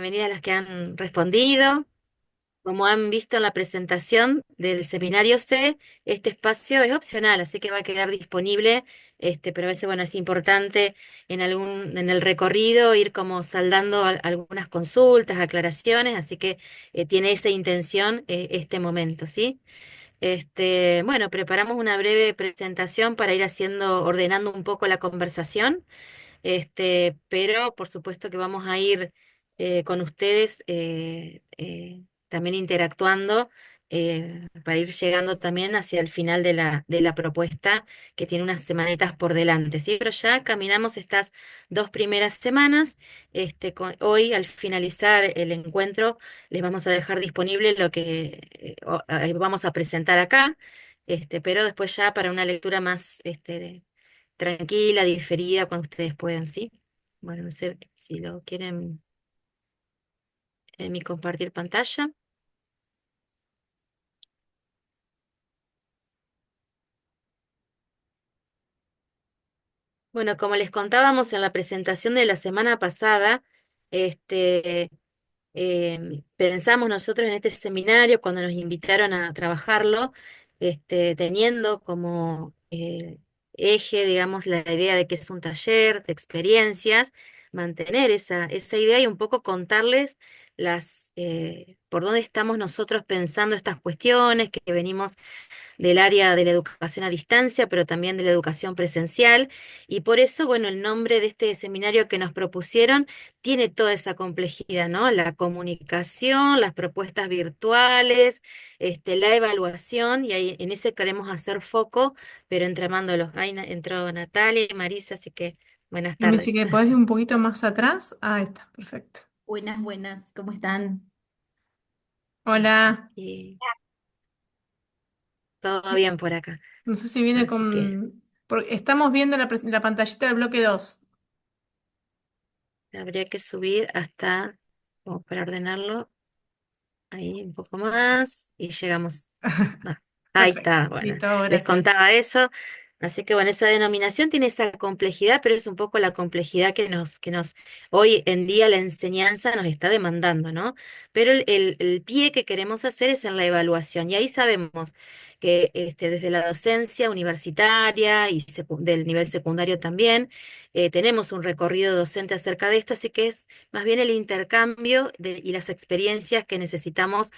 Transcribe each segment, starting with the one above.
bienvenida a las que han respondido. Como han visto en la presentación del seminario C, este espacio es opcional, así que va a quedar disponible, pero a veces, bueno, es importante en el recorrido ir como saldando algunas consultas, aclaraciones, así que tiene esa intención este momento, ¿sí? Bueno, preparamos una breve presentación para ir ordenando un poco la conversación, pero por supuesto que vamos a ir con ustedes también interactuando para ir llegando también hacia el final de de la propuesta que tiene unas semanitas por delante, ¿sí? Pero ya caminamos estas dos primeras semanas. Hoy, al finalizar el encuentro, les vamos a dejar disponible lo que vamos a presentar acá, pero después ya para una lectura más tranquila, diferida, cuando ustedes puedan, ¿sí? Bueno, no sé si lo quieren mi compartir pantalla. Bueno, como les contábamos en la presentación de la semana pasada, este, pensamos nosotros en este seminario cuando nos invitaron a trabajarlo, teniendo como eje, digamos, la idea de que es un taller de experiencias, mantener esa idea y un poco contarles por dónde estamos nosotros pensando estas cuestiones que venimos del área de la educación a distancia, pero también de la educación presencial. Y por eso, bueno, el nombre de este seminario que nos propusieron tiene toda esa complejidad, ¿no? La comunicación, las propuestas virtuales, la evaluación, y ahí en ese queremos hacer foco, pero entramándolos. Ahí entró Natalia y Marisa, así que buenas Y Michi, tardes. que podés ir un poquito más atrás. Ahí está, perfecto. Buenas, buenas, ¿cómo están? Hola. Y todo bien por acá. No sé si viene Así que con... Estamos viendo la pantallita del bloque 2. habría que subir hasta, como para ordenarlo. Ahí un poco más y llegamos. Ah, ahí Perfecto. está, bueno, Listo, les gracias. contaba eso. Así que bueno, esa denominación tiene esa complejidad, pero es un poco la complejidad que hoy en día la enseñanza nos está demandando, ¿no? Pero el pie que queremos hacer es en la evaluación. Y ahí sabemos que desde la docencia universitaria y del nivel secundario también, tenemos un recorrido docente acerca de esto, así que es más bien el intercambio y las experiencias que necesitamos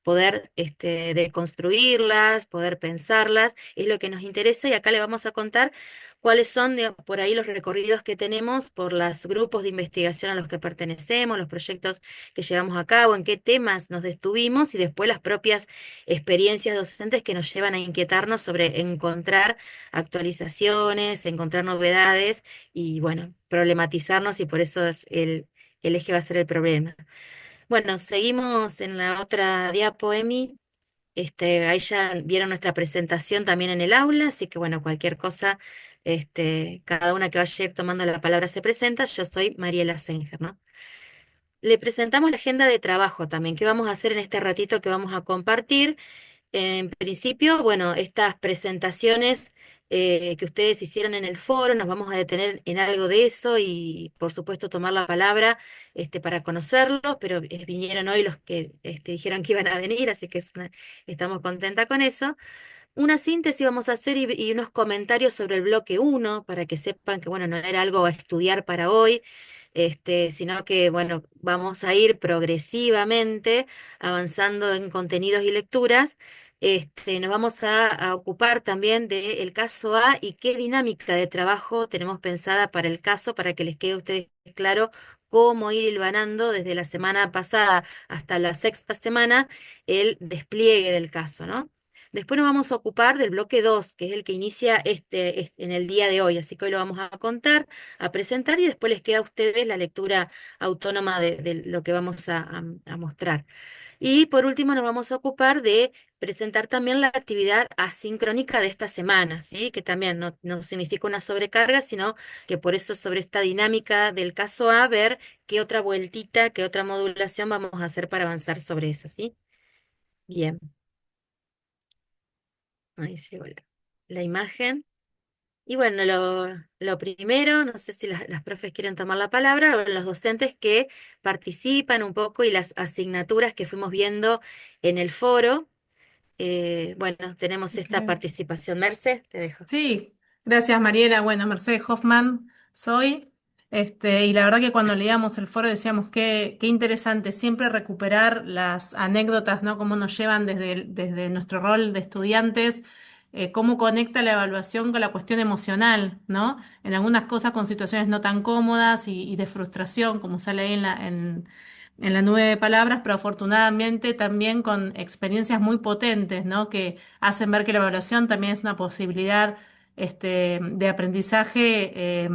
poder deconstruirlas, poder pensarlas, es lo que nos interesa y acá le vamos a contar cuáles son por ahí los recorridos que tenemos por los grupos de investigación a los que pertenecemos, los proyectos que llevamos a cabo, en qué temas nos detuvimos y después las propias experiencias docentes que nos llevan a inquietarnos sobre encontrar actualizaciones, encontrar novedades y bueno, problematizarnos y por eso es el eje va a ser el problema. Bueno, seguimos en la otra diapo, Emi. Ahí ya vieron nuestra presentación también en el aula, así que bueno, cualquier cosa, cada una que vaya a ir tomando la palabra se presenta. Yo soy Mariela Senger, ¿no? Le presentamos la agenda de trabajo también, qué vamos a hacer en este ratito que vamos a compartir. En principio, bueno, estas presentaciones que ustedes hicieron en el foro, nos vamos a detener en algo de eso y, por supuesto, tomar la palabra para conocerlos, pero vinieron hoy los que dijeron que iban a venir, así que estamos contentas con eso. Una síntesis vamos a hacer y unos comentarios sobre el bloque uno para que sepan que, bueno, no era algo a estudiar para hoy, sino que, bueno, vamos a ir progresivamente avanzando en contenidos y lecturas. Nos vamos a ocupar también del caso A y qué dinámica de trabajo tenemos pensada para el caso, para que les quede a ustedes claro cómo ir hilvanando desde la semana pasada hasta la sexta semana el despliegue del caso, ¿no? Después nos vamos a ocupar del bloque 2, que es el que inicia en el día de hoy, así que hoy lo vamos a contar, a presentar y después les queda a ustedes la lectura autónoma de lo que vamos a mostrar. Y por último nos vamos a ocupar de presentar también la actividad asincrónica de esta semana, ¿sí? Que también no significa una sobrecarga, sino que por eso sobre esta dinámica del caso A, ver qué otra vueltita, qué otra modulación vamos a hacer para avanzar sobre eso, ¿sí? Bien, ahí se la imagen. Y bueno, lo primero, no sé si las profes quieren tomar la palabra o los docentes que participan un poco y las asignaturas que fuimos viendo en el foro. Bueno, tenemos esta Ok. participación. Merce, te dejo. Sí, gracias Mariela. Bueno, Mercedes Hoffman soy. Y la verdad que cuando leíamos el foro decíamos qué interesante siempre recuperar las anécdotas, ¿no? Cómo nos llevan desde nuestro rol de estudiantes, cómo conecta la evaluación con la cuestión emocional, ¿no? En algunas cosas con situaciones no tan cómodas y de frustración, como sale ahí en la nube de palabras, pero afortunadamente también con experiencias muy potentes, ¿no? Que hacen ver que la evaluación también es una posibilidad de aprendizaje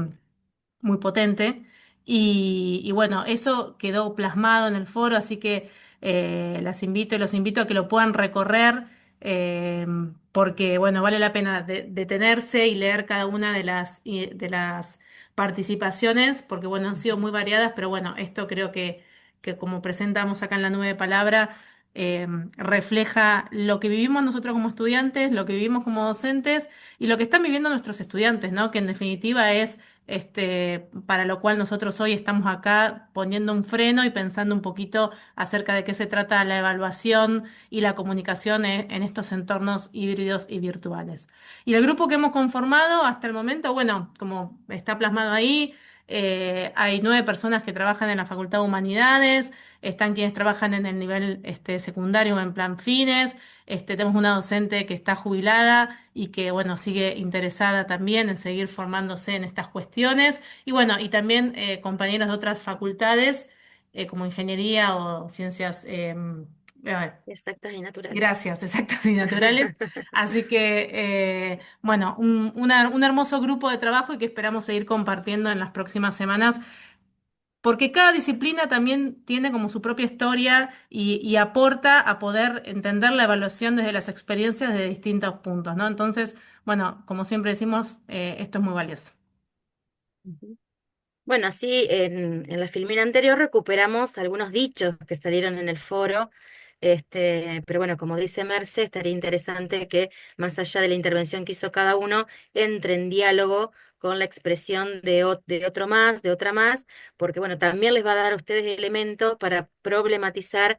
muy potente. Y bueno, eso quedó plasmado en el foro, así que las invito y los invito a que lo puedan recorrer, eh, porque bueno, vale la pena detenerse y leer cada una de las participaciones, porque bueno, han sido muy variadas, pero bueno, esto creo que como presentamos acá en la nube de palabra, refleja lo que vivimos nosotros como estudiantes, lo que vivimos como docentes y lo que están viviendo nuestros estudiantes, ¿no? Que en definitiva es para lo cual nosotros hoy estamos acá poniendo un freno y pensando un poquito acerca de qué se trata la evaluación y la comunicación en estos entornos híbridos y virtuales. Y el grupo que hemos conformado hasta el momento, bueno, como está plasmado ahí, hay 9 personas que trabajan en la Facultad de Humanidades, están quienes trabajan en el nivel secundario en plan fines, tenemos una docente que está jubilada y que, bueno, sigue interesada también en seguir formándose en estas cuestiones. Y bueno, y también compañeros de otras facultades, como ingeniería o ciencias, Exactas y naturales. gracias, exactas y naturales. Así que, bueno, un hermoso grupo de trabajo y que esperamos seguir compartiendo en las próximas semanas porque cada disciplina también tiene como su propia historia y aporta a poder entender la evaluación desde las experiencias de distintos puntos, ¿no? Entonces, bueno, como siempre decimos, esto es muy valioso. Ujú. Bueno, así en la filmina anterior recuperamos algunos dichos que salieron en el foro, pero bueno, como dice Merce, estaría interesante que más allá de la intervención que hizo cada uno, entre en diálogo con la expresión de otro más, de otra más, porque bueno, también les va a dar a ustedes elementos para problematizar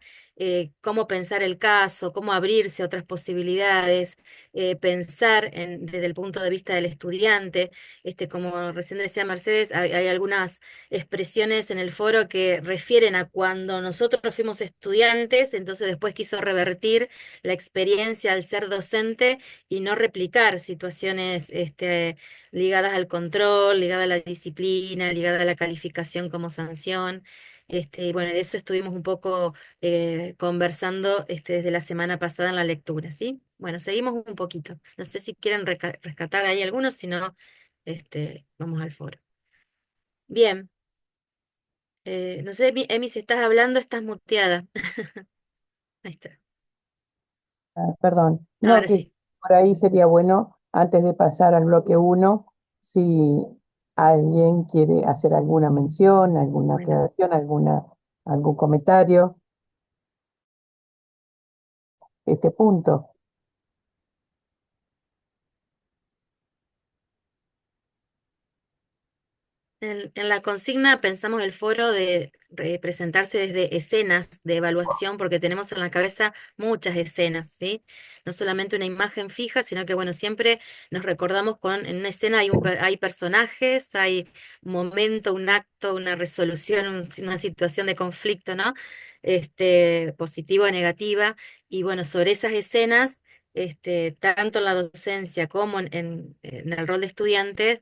cómo pensar el caso, cómo abrirse a otras posibilidades, pensar desde el punto de vista del estudiante. Como recién decía Mercedes, hay algunas expresiones en el foro que refieren a cuando nosotros fuimos estudiantes, entonces después quiso revertir la experiencia al ser docente y no replicar situaciones ligadas al control, ligadas a la disciplina, ligadas a la calificación como sanción. Y bueno, de eso estuvimos un poco conversando desde la semana pasada en la lectura, ¿sí? Bueno, seguimos un poquito. No sé si quieren rescatar ahí algunos, si no, vamos al foro. Bien, no sé, Emi, si estás hablando, estás muteada. Ahí está. Perdón, no, Ahora que sí. por ahí sería bueno, antes de pasar al bloque uno, si alguien quiere hacer alguna mención, alguna Bueno. aclaración, algún comentario, este punto. En la consigna pensamos el foro de presentarse desde escenas de evaluación, porque tenemos en la cabeza muchas escenas, ¿sí? No solamente una imagen fija, sino que, bueno, siempre nos recordamos en una escena hay personajes, hay un momento, un acto, una resolución, una situación de conflicto, ¿no? Positiva o negativa. Y bueno, sobre esas escenas, tanto en la docencia como en el rol de estudiante,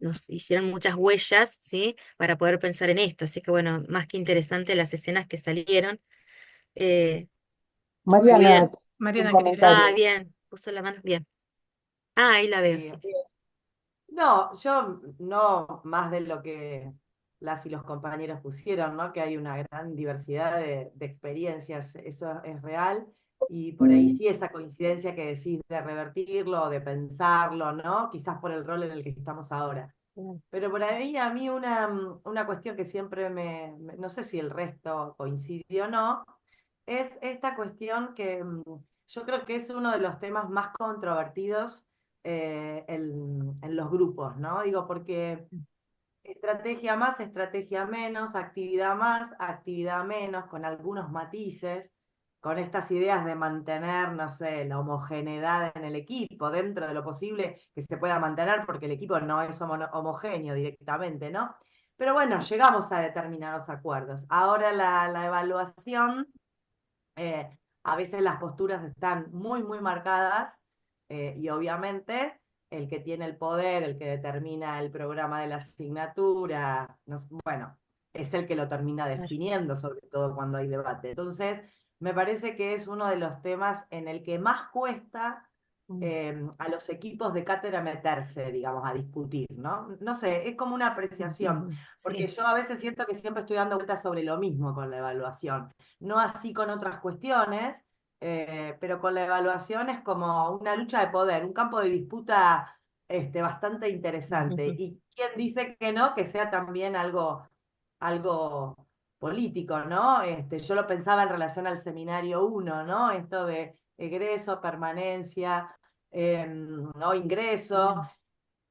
nos hicieron muchas huellas, ¿sí? Para poder pensar en esto. Así que bueno, más que interesante las escenas que salieron. Eh, muy Mariana, bien. un Mariana quería Ah, comentario. leer. bien. Puso la mano. Bien. Ah, ahí la veo, Sí, sí. Sí. bien. No, yo no más de lo que las y los compañeros pusieron, ¿no? Que hay una gran diversidad de experiencias, eso es real, y por ahí sí esa coincidencia que decís de revertirlo, de pensarlo, ¿no? Quizás por el rol en el que estamos ahora. Bien. Pero por ahí a mí una cuestión que siempre no sé si el resto coincidió o no, es esta cuestión que yo creo que es uno de los temas más controvertidos en los grupos, ¿no? Digo, porque estrategia más, estrategia menos, actividad más, actividad menos, con algunos matices, con estas ideas de mantener, no sé, la homogeneidad en el equipo, dentro de lo posible que se pueda mantener, porque el equipo no es homogéneo directamente, ¿no? Pero bueno, llegamos a determinados acuerdos. Ahora la evaluación, a veces las posturas están muy, muy marcadas, y obviamente el que tiene el poder, el que determina el programa de la asignatura, bueno, es el que lo termina Claro. definiendo, sobre todo cuando hay debate. Entonces, me parece que es uno de los temas en el que más cuesta a los equipos de cátedra meterse, digamos, a discutir, ¿no? No sé, es como una apreciación, porque Sí. yo a veces siento que siempre estoy dando vueltas sobre lo mismo con la evaluación, no así con otras cuestiones, pero con la evaluación es como una lucha de poder, un campo de disputa bastante interesante. Y quién dice que no, que sea también algo político, ¿no? Yo lo pensaba en relación al seminario uno, ¿no? Esto de egreso, permanencia, ¿no? Ingreso.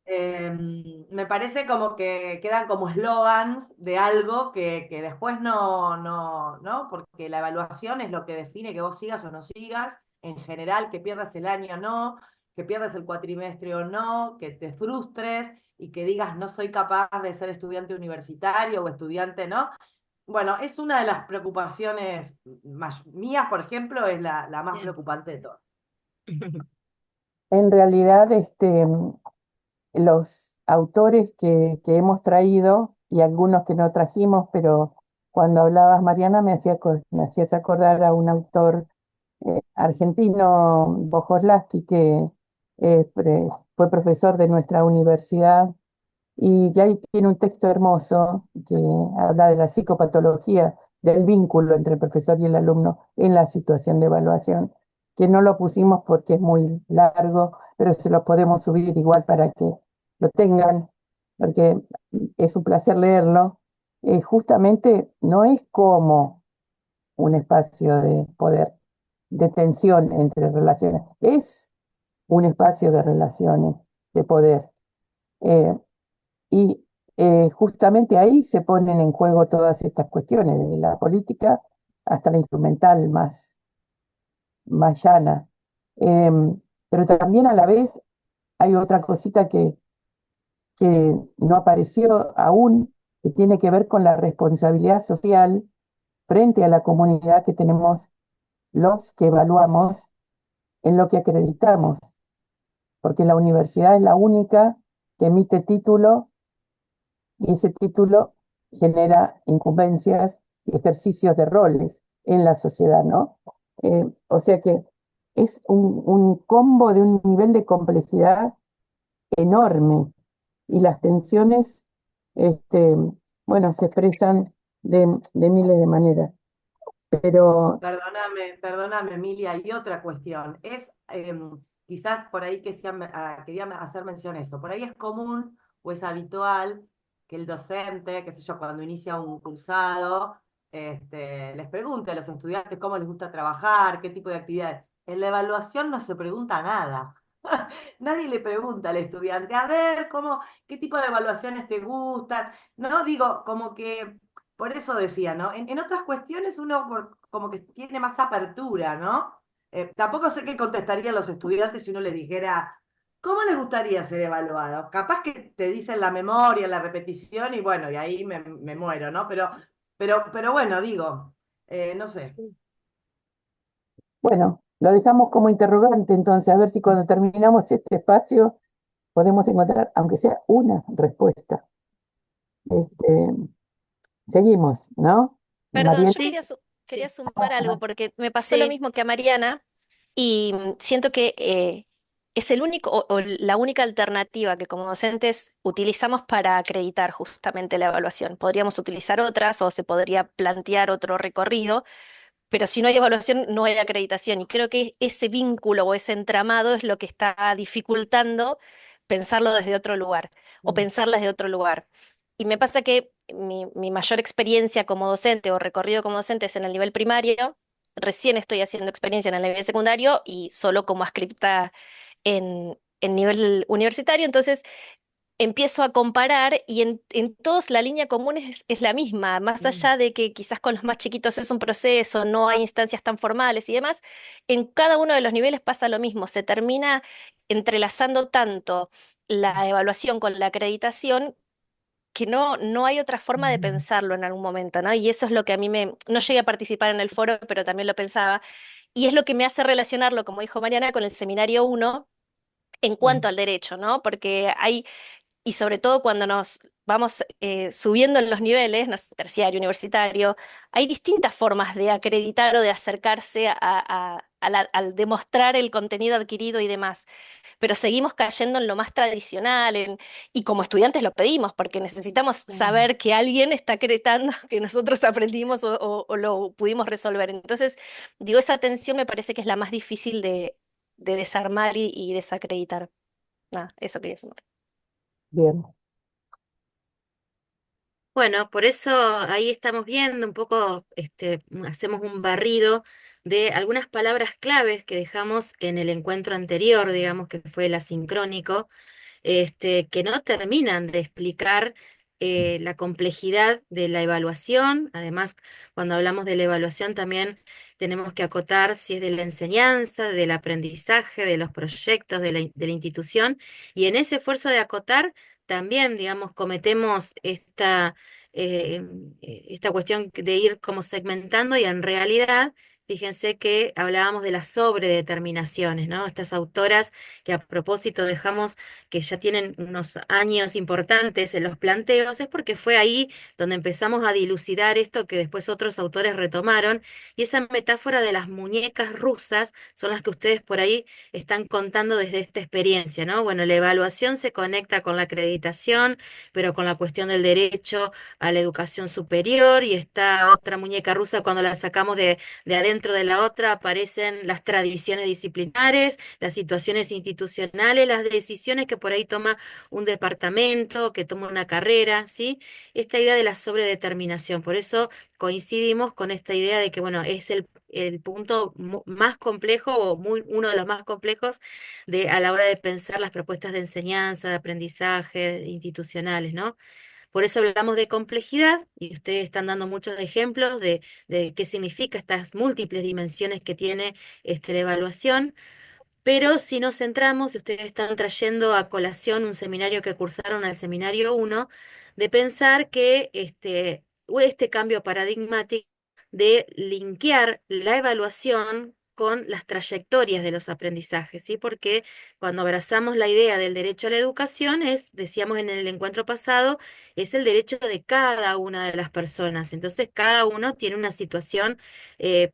Bien. Me parece como que quedan como eslogans de algo que después no, porque la evaluación es lo que define que vos sigas o no sigas, en general, que pierdas el año o no, que pierdas el cuatrimestre o no, que te frustres y que digas no soy capaz de ser estudiante universitario o estudiante, ¿no? Bueno, es una de las preocupaciones mías, por ejemplo, es la más Bien. preocupante de todas. En realidad, los autores que hemos traído y algunos que no trajimos, pero cuando hablabas, Mariana, me hacías acordar a un autor argentino, Bojoslavski, que fue profesor de nuestra universidad y ya ahí tiene un texto hermoso que habla de la psicopatología, del vínculo entre el profesor y el alumno en la situación de evaluación, que no lo pusimos porque es muy largo, pero se lo podemos subir igual para que lo tengan, porque es un placer leerlo. Justamente no es como un espacio de poder, de tensión entre relaciones, es un espacio de relaciones, de poder. Eh, y justamente ahí se ponen en juego todas estas cuestiones, desde la política hasta la instrumental más llana. Pero también a la vez hay otra cosita que no apareció aún, que tiene que ver con la responsabilidad social frente a la comunidad que tenemos los que evaluamos en lo que acreditamos, porque la universidad es la única que emite título y ese título genera incumbencias y ejercicios de roles en la sociedad, ¿no? O sea que es un combo de un nivel de complejidad enorme y las tensiones, este, bueno, se expresan de miles de maneras, pero Perdóname, Emilia, y otra cuestión. Quizás por ahí quería hacer mención a eso. Por ahí es común o es habitual que el docente, qué sé yo, cuando inicia un cursado, les pregunte a los estudiantes cómo les gusta trabajar, qué tipo de actividades. En la evaluación no se pregunta nada. Nadie le pregunta al estudiante, a ver, qué tipo de evaluaciones te gustan. No, digo, como que por eso decía, ¿no? En otras cuestiones uno como que tiene más apertura, ¿no? Tampoco sé qué contestarían los estudiantes si uno les dijera, ¿cómo les gustaría ser evaluados? Capaz que te dicen la memoria, la repetición y bueno, y ahí me muero, ¿no? Pero bueno, digo, no sé. bueno, lo dejamos como interrogante entonces, a ver si cuando terminamos este espacio podemos encontrar, aunque sea una respuesta. Este, seguimos, ¿no? Perdón, Mariela. yo Sí, quería sí, sumar algo porque me pasó lo sí. mismo que a Mariana y siento que es el único o la única alternativa que como docentes utilizamos para acreditar justamente la evaluación. Podríamos utilizar otras o se podría plantear otro recorrido, pero si no hay evaluación, no hay acreditación. Y creo que ese vínculo o ese entramado es lo que está dificultando pensarlo desde otro lugar o Mm. pensarlas de otro lugar. Y me pasa que mi mayor experiencia como docente o recorrido como docente es en el nivel primario. Recién estoy haciendo experiencia en el nivel secundario y solo como adscripta en nivel universitario, entonces empiezo a comparar y en todos la línea común es la misma, más Mm, allá de que quizás con los más chiquitos es un proceso, no hay instancias tan formales y demás, en cada uno de los niveles pasa lo mismo, se termina entrelazando tanto la evaluación con la acreditación que no hay otra forma de pensarlo en algún momento, ¿no? Y eso es lo que a mí no llegué a participar en el foro, pero también lo pensaba, y es lo que me hace relacionarlo, como dijo Mariana, con el seminario uno en sí, cuanto al derecho, ¿no? Porque hay y sobre todo cuando nos vamos subiendo en los niveles, no sé, terciario, universitario, hay distintas formas de acreditar o de acercarse al demostrar el contenido adquirido y demás. Pero seguimos cayendo en lo más tradicional, y como estudiantes lo pedimos, porque necesitamos claro. saber que alguien está acreditando que nosotros aprendimos o lo pudimos resolver. Entonces, digo, esa tensión me parece que es la más difícil de desarmar y desacreditar. Nada, eso quería sumar. Bien, Bueno, por eso ahí estamos viendo un poco, hacemos un barrido de algunas palabras claves que dejamos en el encuentro anterior, digamos que fue el asincrónico, que no terminan de explicar la complejidad de la evaluación. Además, cuando hablamos de la evaluación también tenemos que acotar si es de la enseñanza, del aprendizaje, de los proyectos de la institución. Y en ese esfuerzo de acotar, también, digamos, cometemos eh, esta cuestión de ir como segmentando y en realidad... Fíjense que hablábamos de las sobredeterminaciones, ¿no? Estas autoras que a propósito dejamos que ya tienen unos años importantes en los planteos, es porque fue ahí donde empezamos a dilucidar esto que después otros autores retomaron, y esa metáfora de las muñecas rusas son las que ustedes por ahí están contando desde esta experiencia, ¿no? Bueno, la evaluación se conecta con la acreditación, pero con la cuestión del derecho a la educación superior, y esta otra muñeca rusa, cuando la sacamos de adentro de la otra, aparecen las tradiciones disciplinares, las situaciones institucionales, las decisiones que por ahí toma un departamento, que toma una carrera, ¿sí? Esta idea de la sobredeterminación. Por eso coincidimos con esta idea de que, bueno, es el punto más complejo o uno de los más complejos a la hora de pensar las propuestas de enseñanza, de aprendizaje institucionales, ¿no? Por eso hablamos de complejidad y ustedes están dando muchos ejemplos de qué significa estas múltiples dimensiones que tiene la evaluación. Pero si nos centramos, si ustedes están trayendo a colación un seminario que cursaron al seminario uno, de pensar que o este cambio paradigmático de linkear la evaluación con las trayectorias de los aprendizajes, ¿sí? Porque cuando abrazamos la idea del derecho a la educación, decíamos en el encuentro pasado, es el derecho de cada una de las personas. Entonces, cada uno tiene una situación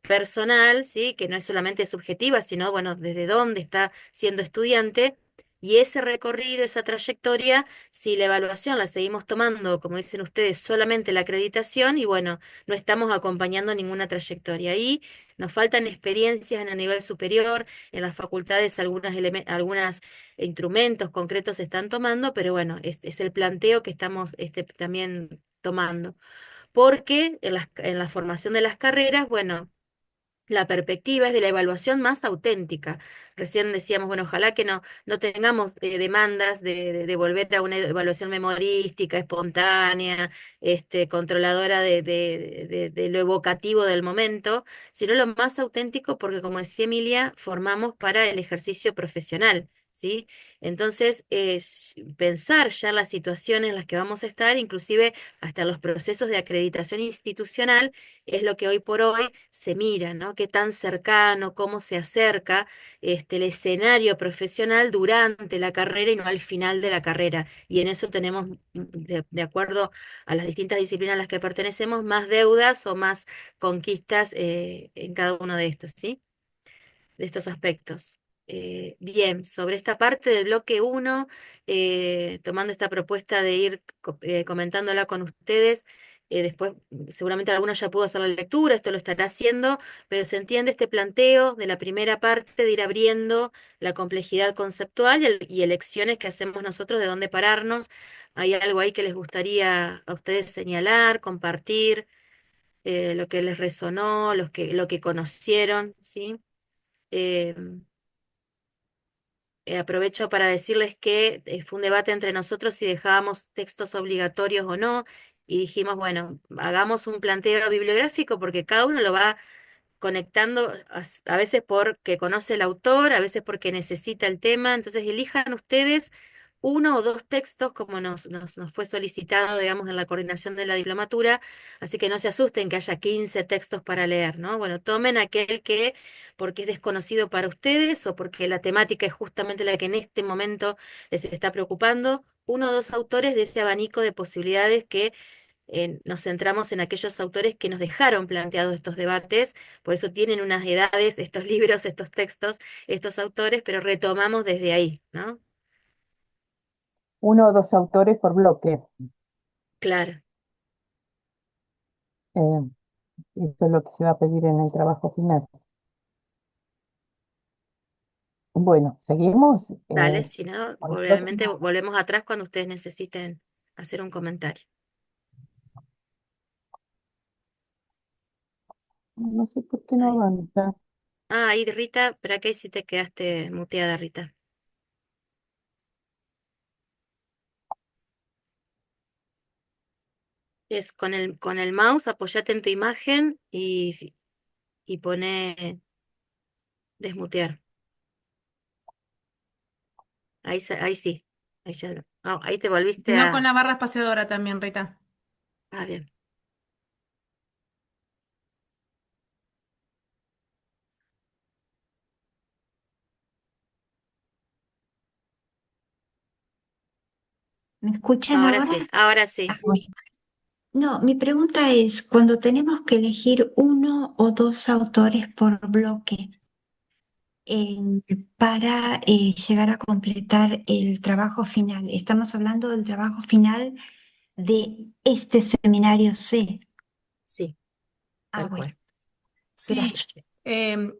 personal, ¿sí? Que no es solamente subjetiva, sino, bueno, desde dónde está siendo estudiante. Y ese recorrido, esa trayectoria, si la evaluación la seguimos tomando, como dicen ustedes, solamente la acreditación, y bueno, no estamos acompañando ninguna trayectoria. Ahí nos faltan experiencias en el nivel superior, en las facultades algunos instrumentos concretos se están tomando, pero bueno, es el planteo que estamos también tomando. Porque en la formación de las carreras, bueno, la perspectiva es de la evaluación más auténtica. Recién decíamos, bueno, ojalá que no tengamos demandas de volver a una evaluación memorística, espontánea, controladora de lo evocativo del momento, sino lo más auténtico porque, como decía Emilia, formamos para el ejercicio profesional, ¿sí? Entonces, es pensar ya en las situaciones en las que vamos a estar, inclusive hasta en los procesos de acreditación institucional, es lo que hoy por hoy se mira, ¿no? Qué tan cercano, cómo se acerca el escenario profesional durante la carrera y no al final de la carrera. Y en eso tenemos, de acuerdo a las distintas disciplinas a las que pertenecemos, más deudas o más conquistas en cada uno de estos, ¿sí? De estos aspectos. Bien, sobre esta parte del bloque uno, tomando esta propuesta de ir comentándola con ustedes, después seguramente alguno ya pudo hacer la lectura, esto lo estará haciendo, pero se entiende este planteo de la primera parte de ir abriendo la complejidad conceptual y elecciones que hacemos nosotros de dónde pararnos. ¿Hay algo ahí que les gustaría a ustedes señalar, compartir, lo que les resonó, lo que conocieron, ¿sí? Eh, aprovecho para decirles que fue un debate entre nosotros si dejábamos textos obligatorios o no, y dijimos, bueno, hagamos un planteo bibliográfico porque cada uno lo va conectando a veces porque conoce el autor, a veces porque necesita el tema, entonces elijan ustedes uno o dos textos como nos fue solicitado, digamos, en la coordinación de la diplomatura, así que no se asusten que haya 15 textos para leer, ¿no? Bueno, tomen aquel que, porque es desconocido para ustedes o porque la temática es justamente la que en este momento les está preocupando, uno o dos autores de ese abanico de posibilidades que nos centramos en aquellos autores que nos dejaron planteados estos debates, por eso tienen unas edades, estos libros, estos textos, estos autores, pero retomamos desde ahí, ¿no? Uno o dos autores por bloque. Claro, Eh, Eso es lo que se va a pedir en el trabajo final. Bueno, seguimos. dale, si no, Con la obviamente próxima. volvemos atrás cuando ustedes necesiten hacer un comentario. No sé por qué no Ahí. avanza. Ah, ahí Rita, pero aquí sí te quedaste muteada, Rita. Es con el mouse, apoyate en tu imagen y pone desmutear. Ahí, ahí sí. Ahí ya. Ah, ahí te Si volviste no, con a. la barra espaciadora también, Rita. Ah, bien. ¿Me escuchan Ahora ahora? sí, ahora Ah, sí. bueno. No, mi pregunta es, cuando tenemos que elegir uno o dos autores por bloque eh, para llegar a completar el trabajo final, estamos hablando del trabajo final de este seminario C. Sí, Ah, tal bueno, cual. Sí, gracias.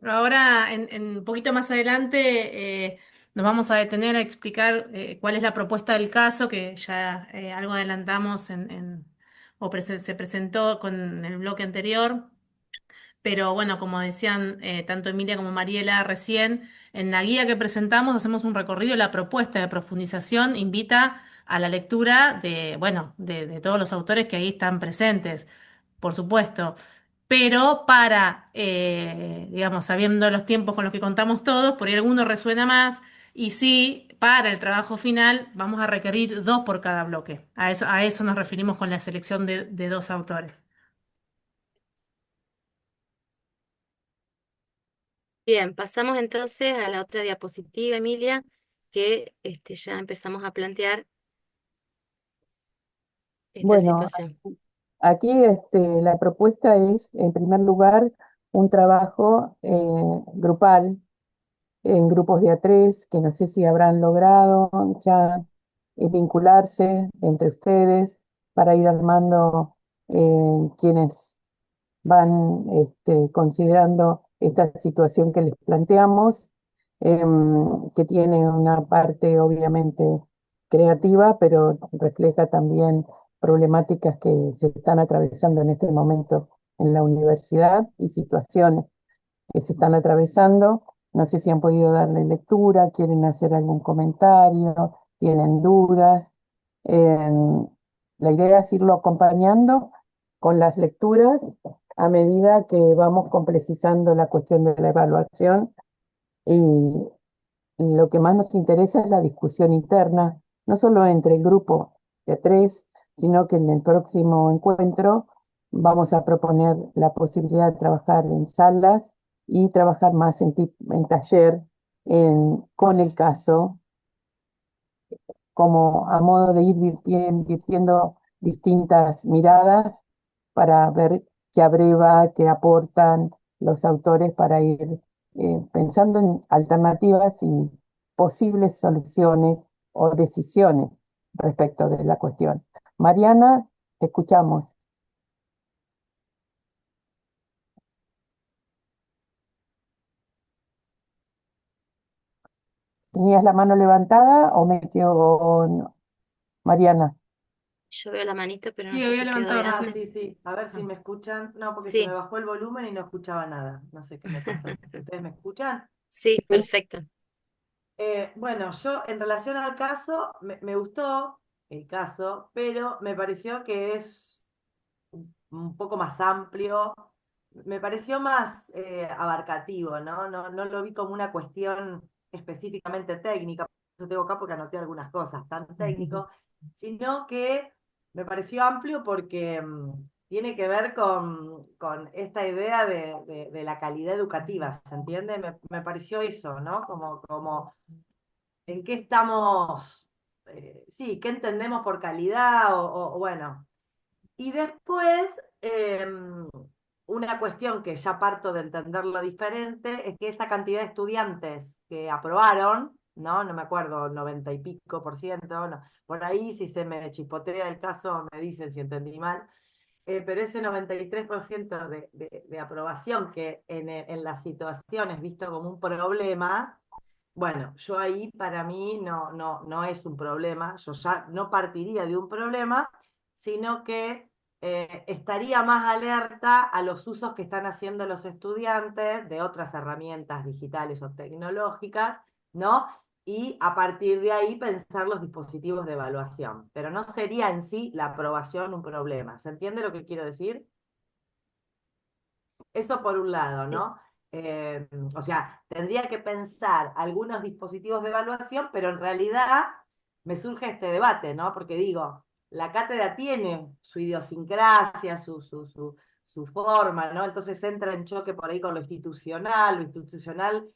ahora en un poquito más adelante nos vamos a detener a explicar cuál es la propuesta del caso, que ya algo adelantamos se presentó con el bloque anterior. Pero bueno, como decían tanto Emilia como Mariela recién, en la guía que presentamos hacemos un recorrido. La propuesta de profundización invita a la lectura de, bueno, de todos los autores que ahí están presentes, por supuesto. Pero para, digamos, sabiendo los tiempos con los que contamos todos, por ahí alguno resuena más. Y sí, para el trabajo final vamos a requerir dos por cada bloque. A eso nos referimos con la selección de dos autores. Bien, pasamos entonces a la otra diapositiva, Emilia, que ya empezamos a plantear esta Bueno, situación. aquí la propuesta es, en primer lugar, un trabajo grupal en grupos de A3, que no sé si habrán logrado ya vincularse entre ustedes para ir armando quienes van considerando esta situación que les planteamos, que tiene una parte obviamente creativa, pero refleja también problemáticas que se están atravesando en este momento en la universidad y situaciones que se están atravesando. No sé si han podido darle lectura, quieren hacer algún comentario, tienen dudas. La idea es irlo acompañando con las lecturas a medida que vamos complejizando la cuestión de la evaluación y lo que más nos interesa es la discusión interna, no solo entre el grupo de tres, sino que en el próximo encuentro vamos a proponer la posibilidad de trabajar en salas y trabajar más en taller con el caso, como a modo de ir virtiendo distintas miradas para ver qué abreva, qué aportan los autores para ir pensando en alternativas y posibles soluciones o decisiones respecto de la cuestión. Mariana, te escuchamos. ¿Tenías la mano levantada o me quedo, o no? Mariana? Yo veo la manito, pero no Sí, sé había si quedó levantado ahí Ah, recién. arriba. sí, sí. A ver si Ah. me escuchan. No, porque se me Sí, bajó el volumen y no escuchaba nada. No sé qué me pasó. ¿Ustedes me escuchan? sí, Sí. perfecto. Bueno, yo en relación al caso, me gustó el caso, pero me pareció que es un poco más amplio, me pareció más abarcativo, ¿no? No lo vi como una cuestión específicamente técnica, yo tengo acá porque anoté algunas cosas, tan técnico, sino que me pareció amplio porque tiene que ver con esta idea de la calidad educativa, ¿se entiende? Me pareció eso, ¿no? Como en qué estamos, sí, qué entendemos por calidad o bueno. Y después, una cuestión que ya parto de entenderlo diferente, es que esa cantidad de estudiantes que aprobaron, ¿no? No me acuerdo, 90 y pico por ciento, no, por ahí si se me chispotea el caso me dicen si entendí mal, pero ese 93% de aprobación que en las situaciones visto como un problema, bueno, yo ahí para mí no es un problema, yo ya no partiría de un problema, sino que estaría más alerta a los usos que están haciendo los estudiantes de otras herramientas digitales o tecnológicas, ¿no? Y a partir de ahí pensar los dispositivos de evaluación. Pero no sería en sí la aprobación un problema. ¿Se entiende lo que quiero decir? Eso por un lado, Sí. ¿no? O sea, tendría que pensar algunos dispositivos de evaluación, pero en realidad me surge este debate, ¿no? Porque digo, la cátedra tiene su idiosincrasia, su forma, ¿no? Entonces entra en choque por ahí con lo institucional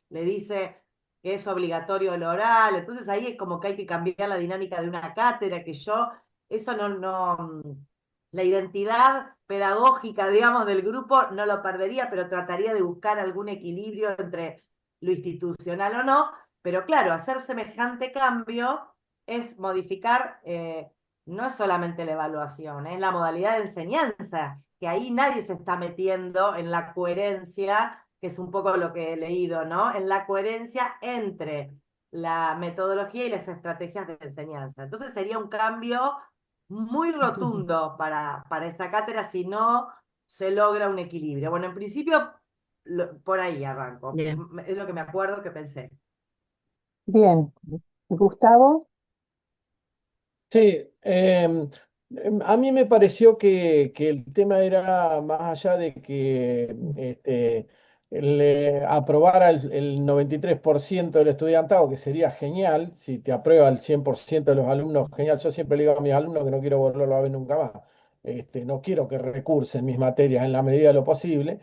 le dice que es obligatorio el oral, entonces ahí es como que hay que cambiar la dinámica de una cátedra, que yo, eso la identidad pedagógica, digamos, del grupo no lo perdería, pero trataría de buscar algún equilibrio entre lo institucional o no. Pero claro, hacer semejante cambio es modificar, no es solamente la evaluación, es la modalidad de enseñanza, que ahí nadie se está metiendo en la coherencia, que es un poco lo que he leído, ¿no? En la coherencia entre la metodología y las estrategias de enseñanza. Entonces sería un cambio muy rotundo para esta cátedra si no se logra un equilibrio. Bueno, en principio, por ahí arranco. Bien. Es lo que me acuerdo que pensé. Bien, Gustavo, Sí, a mí me pareció que el tema era más allá de que le aprobara el 93% del estudiantado, que sería genial, si te aprueba el 100% de los alumnos, genial. Yo siempre le digo a mis alumnos que no quiero volverlo a ver nunca más. No quiero que recursen mis materias en la medida de lo posible.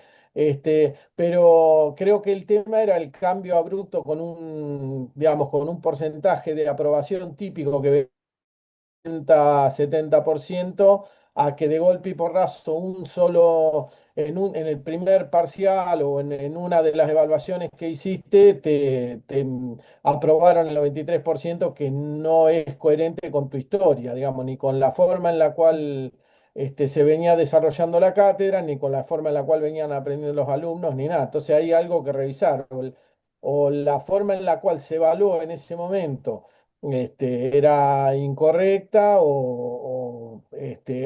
Pero creo que el tema era el cambio abrupto con digamos, con un porcentaje de aprobación típico que 70% a que de golpe y porrazo en el primer parcial o en una de las evaluaciones que hiciste, aprobaron el 93% que no es coherente con tu historia, digamos, ni con la forma en la cual se venía desarrollando la cátedra, ni con la forma en la cual venían aprendiendo los alumnos, ni nada. Entonces hay algo que revisar, o la forma en la cual se evaluó en ese momento era incorrecta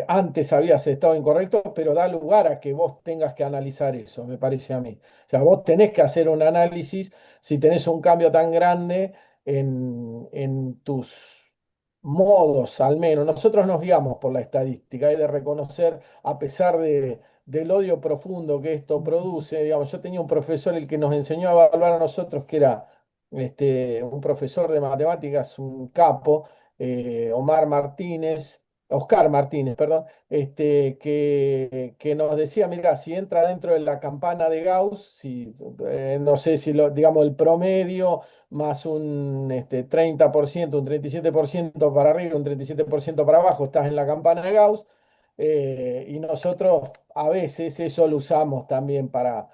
antes habías estado incorrecto, pero da lugar a que vos tengas que analizar eso, me parece a mí. O sea, vos tenés que hacer un análisis si tenés un cambio tan grande en tus modos, al menos. Nosotros nos guiamos por la estadística, hay de reconocer, a pesar del odio profundo que esto produce, digamos, yo tenía un profesor el que nos enseñó a evaluar a nosotros, que era un profesor de matemáticas, un capo, Oscar Martínez, perdón, que nos decía, mira, si entra dentro de la campana de Gauss, si, no sé si digamos el promedio más un 30%, un 37% para arriba, un 37% para abajo, estás en la campana de Gauss, y nosotros a veces eso lo usamos también para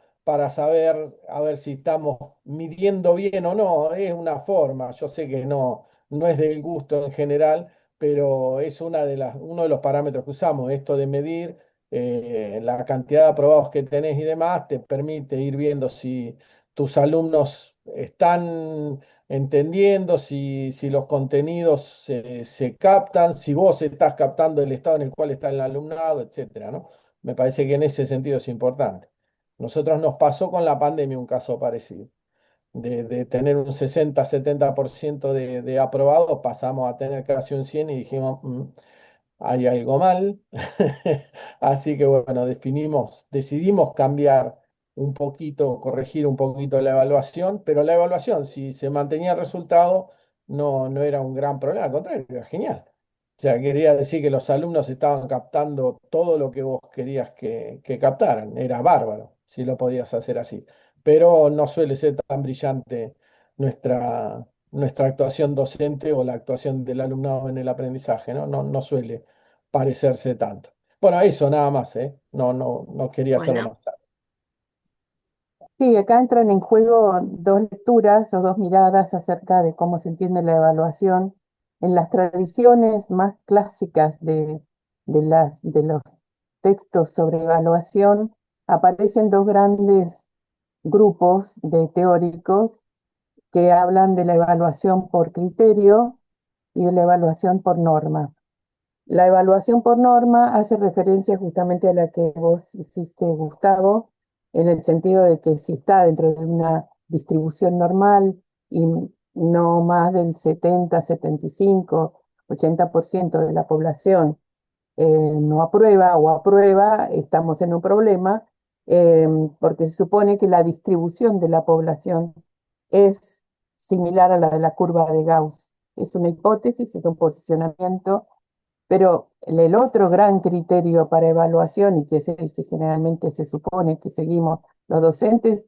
saber a ver si estamos midiendo bien o no. Es una forma, yo sé que no es del gusto en general, pero es uno de los parámetros que usamos. Esto de medir la cantidad de aprobados que tenés y demás te permite ir viendo si tus alumnos están entendiendo, si los contenidos se captan, si vos estás captando el estado en el cual está el alumnado, etcétera, ¿no? Me parece que en ese sentido es importante. Nosotros nos pasó con la pandemia un caso parecido. de tener un 60-70% de aprobados, pasamos a tener casi un 100 y dijimos, hay algo mal. Así que bueno, decidimos cambiar un poquito, corregir un poquito la evaluación, pero la evaluación, si se mantenía el resultado, no era un gran problema, al contrario, era genial. O sea, quería decir que los alumnos estaban captando todo lo que vos querías que captaran. Era bárbaro si lo podías hacer así. Pero no suele ser tan brillante nuestra actuación docente o la actuación del alumnado en el aprendizaje, ¿no? No suele parecerse tanto. Bueno, eso nada más, ¿eh? No quería hacerlo Bueno, más claro. Sí, acá entran en juego dos lecturas o dos miradas acerca de cómo se entiende la evaluación. En las tradiciones más clásicas de los textos sobre evaluación aparecen dos grandes grupos de teóricos que hablan de la evaluación por criterio y de la evaluación por norma. La evaluación por norma hace referencia justamente a la que vos hiciste, Gustavo, en el sentido de que si está dentro de una distribución normal y no más del 70, 75, 80% de la población no aprueba o aprueba, estamos en un problema, eh, porque se supone que la distribución de la población es similar a la de la curva de Gauss. Es una hipótesis, es un posicionamiento, pero el otro gran criterio para evaluación, y que es el que generalmente se supone que seguimos los docentes,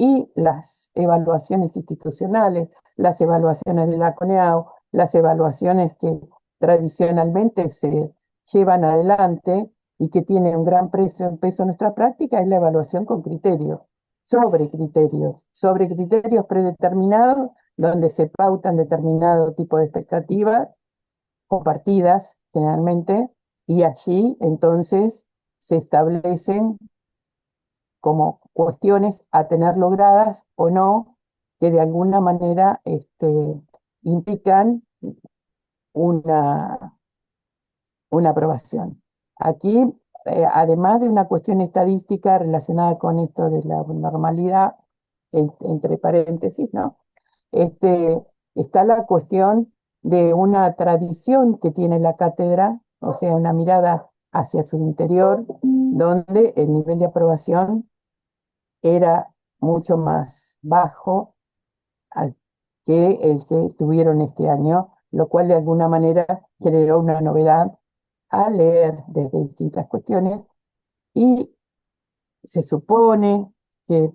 y las evaluaciones institucionales, las evaluaciones de la CONEAU, las evaluaciones que tradicionalmente se llevan adelante y que tienen un gran peso en nuestra práctica, es la evaluación con criterios, sobre criterios predeterminados, donde se pautan determinado tipo de expectativas compartidas generalmente, y allí entonces se establecen como cuestiones a tener logradas o no, que de alguna manera implican una, una aprobación. Aquí, además de una cuestión estadística relacionada con esto de la normalidad, entre paréntesis, ¿no? Está la cuestión de una tradición que tiene la cátedra, o sea, una mirada hacia su interior, donde el nivel de aprobación era mucho más bajo al que el que tuvieron este año, lo cual de alguna manera generó una novedad a leer desde distintas cuestiones, y se supone que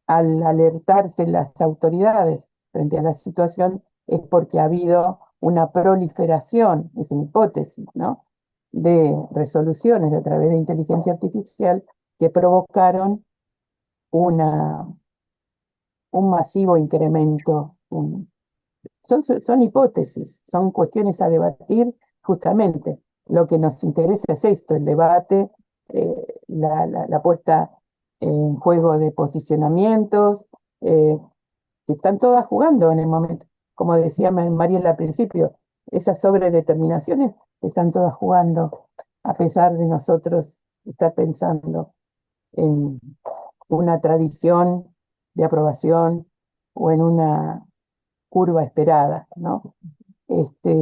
al alertarse las autoridades frente a la situación es porque ha habido una proliferación, es una hipótesis, ¿no?, de resoluciones a través de inteligencia artificial que provocaron una, un masivo incremento. Son hipótesis, son cuestiones a debatir justamente. Lo que nos interesa es esto, el debate, la puesta en juego de posicionamientos, que están todas jugando en el momento. Como decía Mariela al principio, esas sobredeterminaciones están todas jugando, a pesar de nosotros estar pensando en una tradición de aprobación o en una curva esperada, ¿no? Este,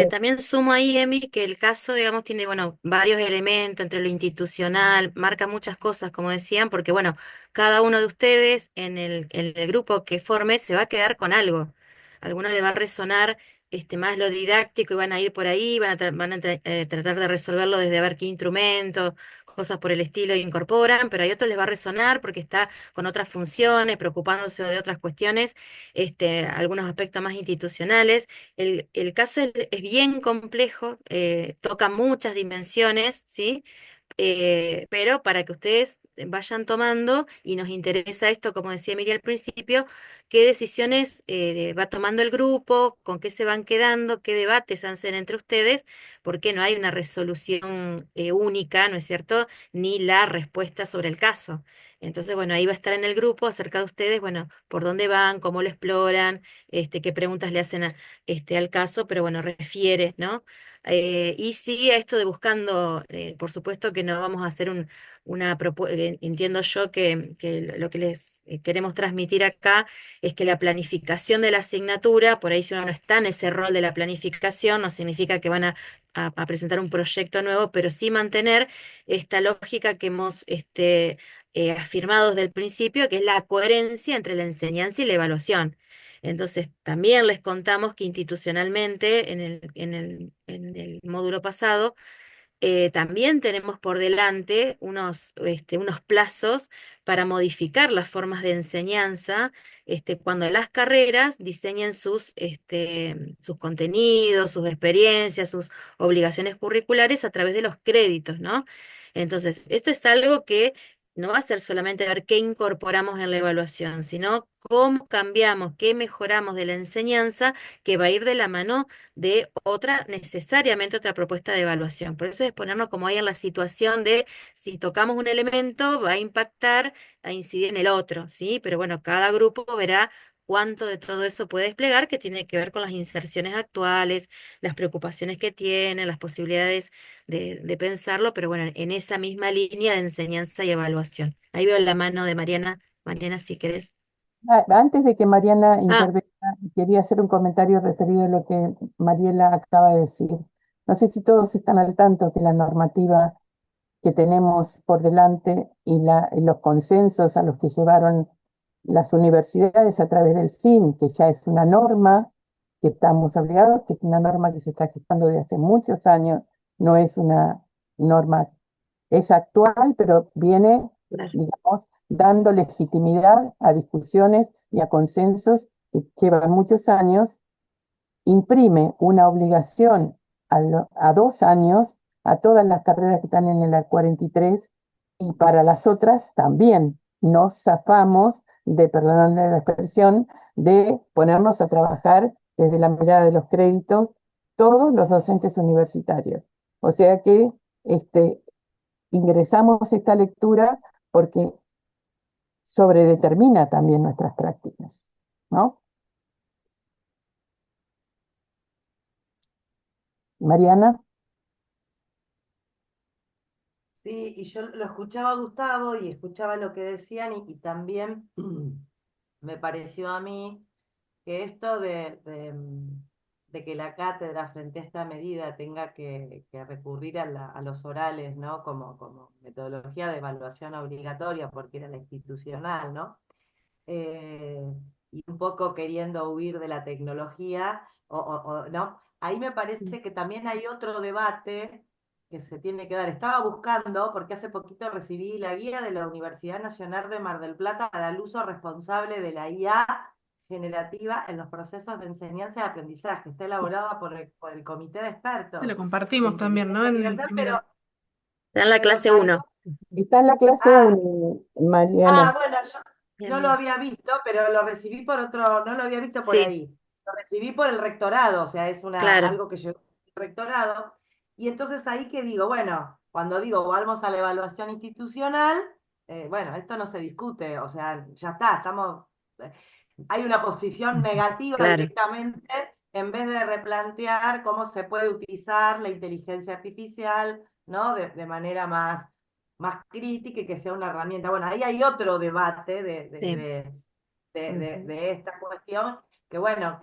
También sumo ahí, Emi, que el caso, digamos, tiene, bueno, varios elementos entre lo institucional, marca muchas cosas, como decían, porque, bueno, cada uno de ustedes en el grupo que forme se va a quedar con algo. A algunos les va a resonar más lo didáctico y van a ir por ahí, tratar de resolverlo desde a ver qué instrumentos, cosas por el estilo incorporan, pero hay otros les va a resonar porque está con otras funciones, preocupándose de otras cuestiones, algunos aspectos más institucionales. El caso es bien complejo, toca muchas dimensiones, ¿sí? Pero para que ustedes vayan tomando, y nos interesa esto, como decía Miriam al principio, qué decisiones va tomando el grupo, con qué se van quedando, qué debates hacen entre ustedes, porque no hay una resolución única, ¿no es cierto? Ni la respuesta sobre el caso. Entonces, bueno, ahí va a estar en el grupo acerca de ustedes, bueno, por dónde van, cómo lo exploran, qué preguntas le hacen al caso, pero bueno, refiere, ¿no? Y sí, a esto de buscando, por supuesto que no vamos a hacer entiendo yo que lo que les queremos transmitir acá es que la planificación de la asignatura, por ahí si uno no está en ese rol de la planificación, no significa que van a presentar un proyecto nuevo, pero sí mantener esta lógica que hemos afirmado desde el principio, que es la coherencia entre la enseñanza y la evaluación. Entonces, también les contamos que institucionalmente, en el módulo pasado, también tenemos por delante unos plazos para modificar las formas de enseñanza, cuando las carreras diseñen sus contenidos, sus experiencias, sus obligaciones curriculares a través de los créditos, ¿no? Entonces, esto es algo que no va a ser solamente ver qué incorporamos en la evaluación, sino cómo cambiamos, qué mejoramos de la enseñanza, que va a ir de la mano de necesariamente otra propuesta de evaluación. Por eso es ponernos como ahí en la situación de si tocamos un elemento, va a impactar, a incidir en el otro, ¿sí? Pero bueno, cada grupo verá cuánto de todo eso puede desplegar, que tiene que ver con las inserciones actuales, las preocupaciones que tienen, las posibilidades de pensarlo, pero bueno, en esa misma línea de enseñanza y evaluación. Ahí veo la mano de Mariana. Mariana, si querés. Antes de que Mariana Ah, intervenga, quería hacer un comentario referido a lo que Mariela acaba de decir. No sé si todos están al tanto que la normativa que tenemos por delante y los consensos a los que llevaron las universidades a través del SIN, que ya es una norma que estamos obligados, que es una norma que se está gestando desde hace muchos años, no es una norma, es actual, pero viene, claro. digamos, dando legitimidad a discusiones y a consensos que llevan muchos años, imprime una obligación a 2 años a todas las carreras que están en el 43 y para las otras también. Nos zafamos de, perdóname la expresión, de ponernos a trabajar desde la mirada de los créditos todos los docentes universitarios. O sea que este, ingresamos esta lectura porque sobredetermina también nuestras prácticas, ¿no? Mariana. Sí, y yo lo escuchaba a Gustavo y escuchaba lo que decían y también me pareció a mí que esto de que la cátedra frente a esta medida tenga que recurrir a los orales, ¿no? Como metodología de evaluación obligatoria, porque era la institucional, ¿no? Y un poco queriendo huir de la tecnología, ¿no? Ahí me parece que también hay otro debate que se tiene que dar. Estaba buscando, porque hace poquito recibí la guía de la Universidad Nacional de Mar del Plata para el uso responsable de la IA generativa en los procesos de enseñanza y aprendizaje. Está elaborada por el Comité de Te Expertos lo de compartimos también, ¿no? Inteligencia En el Artificial, primero. Está en la pero clase uno. Está en la clase ah, 1, Mariana. bueno, yo Bien, no lo bien. había visto, pero lo recibí por otro, no lo había visto por Sí, ahí. Lo recibí por el rectorado, o sea, es claro. algo que llegó del rectorado. Y entonces ahí que digo, bueno, cuando digo vamos a la evaluación institucional, bueno, esto no se discute, o sea, ya está, eh, hay una posición negativa Claro. directamente en vez de replantear cómo se puede utilizar la inteligencia artificial, ¿no? De manera más crítica y que sea una herramienta. Bueno, ahí hay otro debate Sí. Ujú. de esta cuestión, que bueno,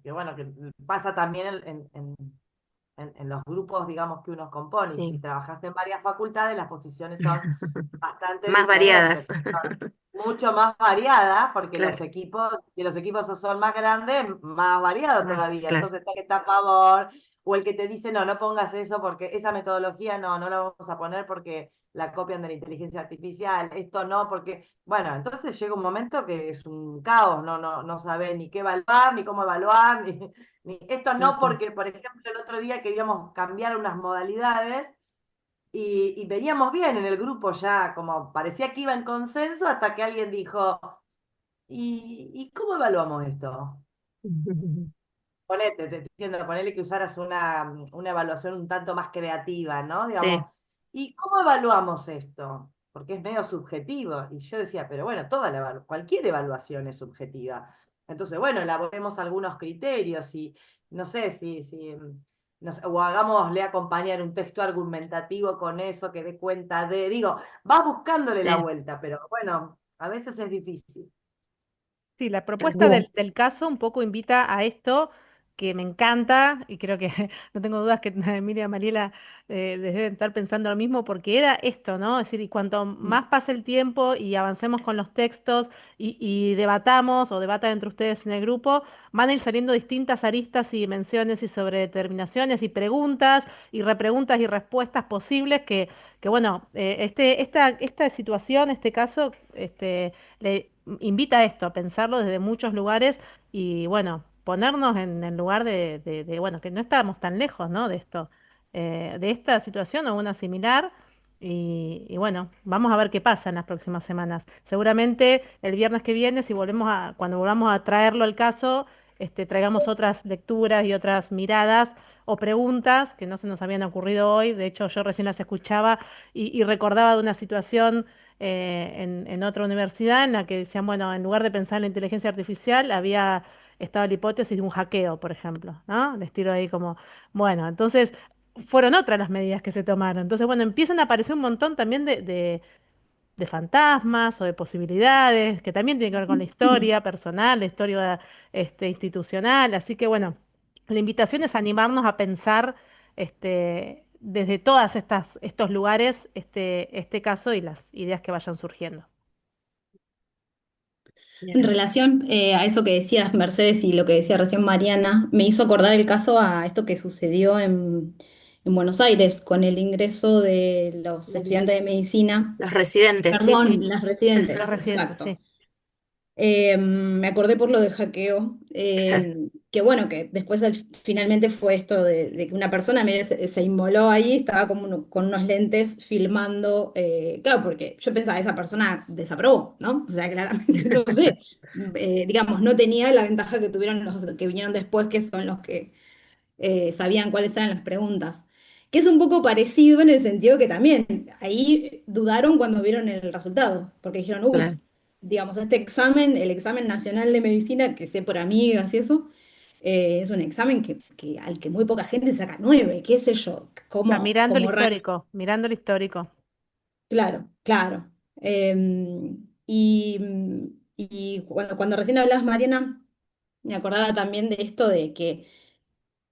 bueno, que pasa también en los grupos, digamos, que uno compone. Y si Sí. trabajaste en varias facultades, las posiciones son bastante Más variadas. diferentes, son mucho más variadas, porque Claro. si los equipos son más grandes, más variado Más, todavía. claro. Entonces está el que está a favor, o el que te dice, no, no pongas eso porque esa metodología no la vamos a poner porque la copian de la inteligencia artificial, esto no, porque, bueno, entonces llega un momento que es un caos, no sabés ni qué evaluar, ni cómo evaluar, esto no Ujú. porque, por ejemplo, el otro día queríamos cambiar unas modalidades y veníamos bien en el grupo ya, como parecía que iba en consenso, hasta que alguien dijo, ¿y cómo evaluamos esto? Ponete, te estoy diciendo, ponele que usaras una evaluación un tanto más creativa, ¿no? Sí. Digamos, ¿y cómo evaluamos esto? Porque es medio subjetivo. Y yo decía, pero bueno, cualquier evaluación es subjetiva. Entonces, bueno, elaboremos algunos criterios y no sé si o hagámosle acompañar un texto argumentativo con eso que dé cuenta de, digo, vas buscándole la Sí, vuelta, pero bueno, a veces es difícil. Sí, la propuesta Bien. del caso un poco invita a esto que me encanta y creo que no tengo dudas que Emilia y Mariela les deben estar pensando lo mismo porque era esto, ¿no? Es decir, y cuanto más pase el tiempo y avancemos con los textos y debatamos o debatan entre ustedes en el grupo, van a ir saliendo distintas aristas y dimensiones y sobredeterminaciones y preguntas y repreguntas y respuestas posibles que bueno, esta situación, este caso, le invita a esto, a pensarlo desde muchos lugares y bueno, ponernos en el lugar bueno, que no estábamos tan lejos, ¿no? De esto, de esta situación o una similar. Y bueno, vamos a ver qué pasa en las próximas semanas. Seguramente el viernes que viene, si volvemos cuando volvamos a traerlo al caso, traigamos otras lecturas y otras miradas o preguntas que no se nos habían ocurrido hoy. De hecho, yo recién las escuchaba y recordaba de una situación en otra universidad en la que decían, bueno, en lugar de pensar en la inteligencia artificial, había estado la hipótesis de un hackeo, por ejemplo, ¿no? De estilo ahí como, bueno, entonces fueron otras las medidas que se tomaron. Entonces, bueno, empiezan a aparecer un montón también de fantasmas o de posibilidades, que también tienen que ver con la historia personal, la historia institucional. Así que bueno, la invitación es animarnos a pensar desde todas estos lugares este caso y las ideas que vayan surgiendo. En bien. relación a eso que decías, Mercedes, y lo que decía recién Mariana, me hizo acordar el caso a esto que sucedió en Buenos Aires con el ingreso de los Los, estudiantes de medicina, los residentes, sí, perdón, sí. las Los residentes, residentes, exacto. sí. Me acordé por lo del hackeo, que bueno, que después finalmente fue esto de que una persona medio se inmoló ahí, estaba como con unos lentes filmando, claro, porque yo pensaba, esa persona desaprobó, ¿no? O sea, claramente no sé, digamos, no tenía la ventaja que tuvieron los que vinieron después, que son los que sabían cuáles eran las preguntas. Que es un poco parecido en el sentido que también ahí dudaron cuando vieron el resultado, porque dijeron, Claro, digamos, este examen, el examen nacional de medicina, que sé por amigas y eso, es un examen al que muy poca gente saca 9, qué sé yo, como, Mirando el como histórico, mirando el histórico. claro, claro. Y cuando recién hablabas, Mariana, me acordaba también de esto de que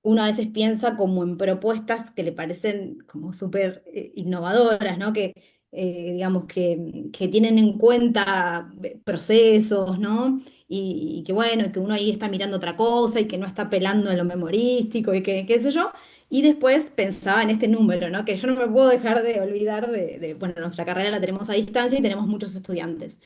uno a veces piensa como en propuestas que le parecen como súper innovadoras, ¿no? Que, digamos, que tienen en cuenta procesos, ¿no? Y que bueno, que uno ahí está mirando otra cosa y que no está apelando a lo memorístico y que qué sé yo. Y después pensaba en este número, ¿no? Que yo no me puedo dejar de olvidar bueno, nuestra carrera la tenemos a distancia y tenemos muchos estudiantes.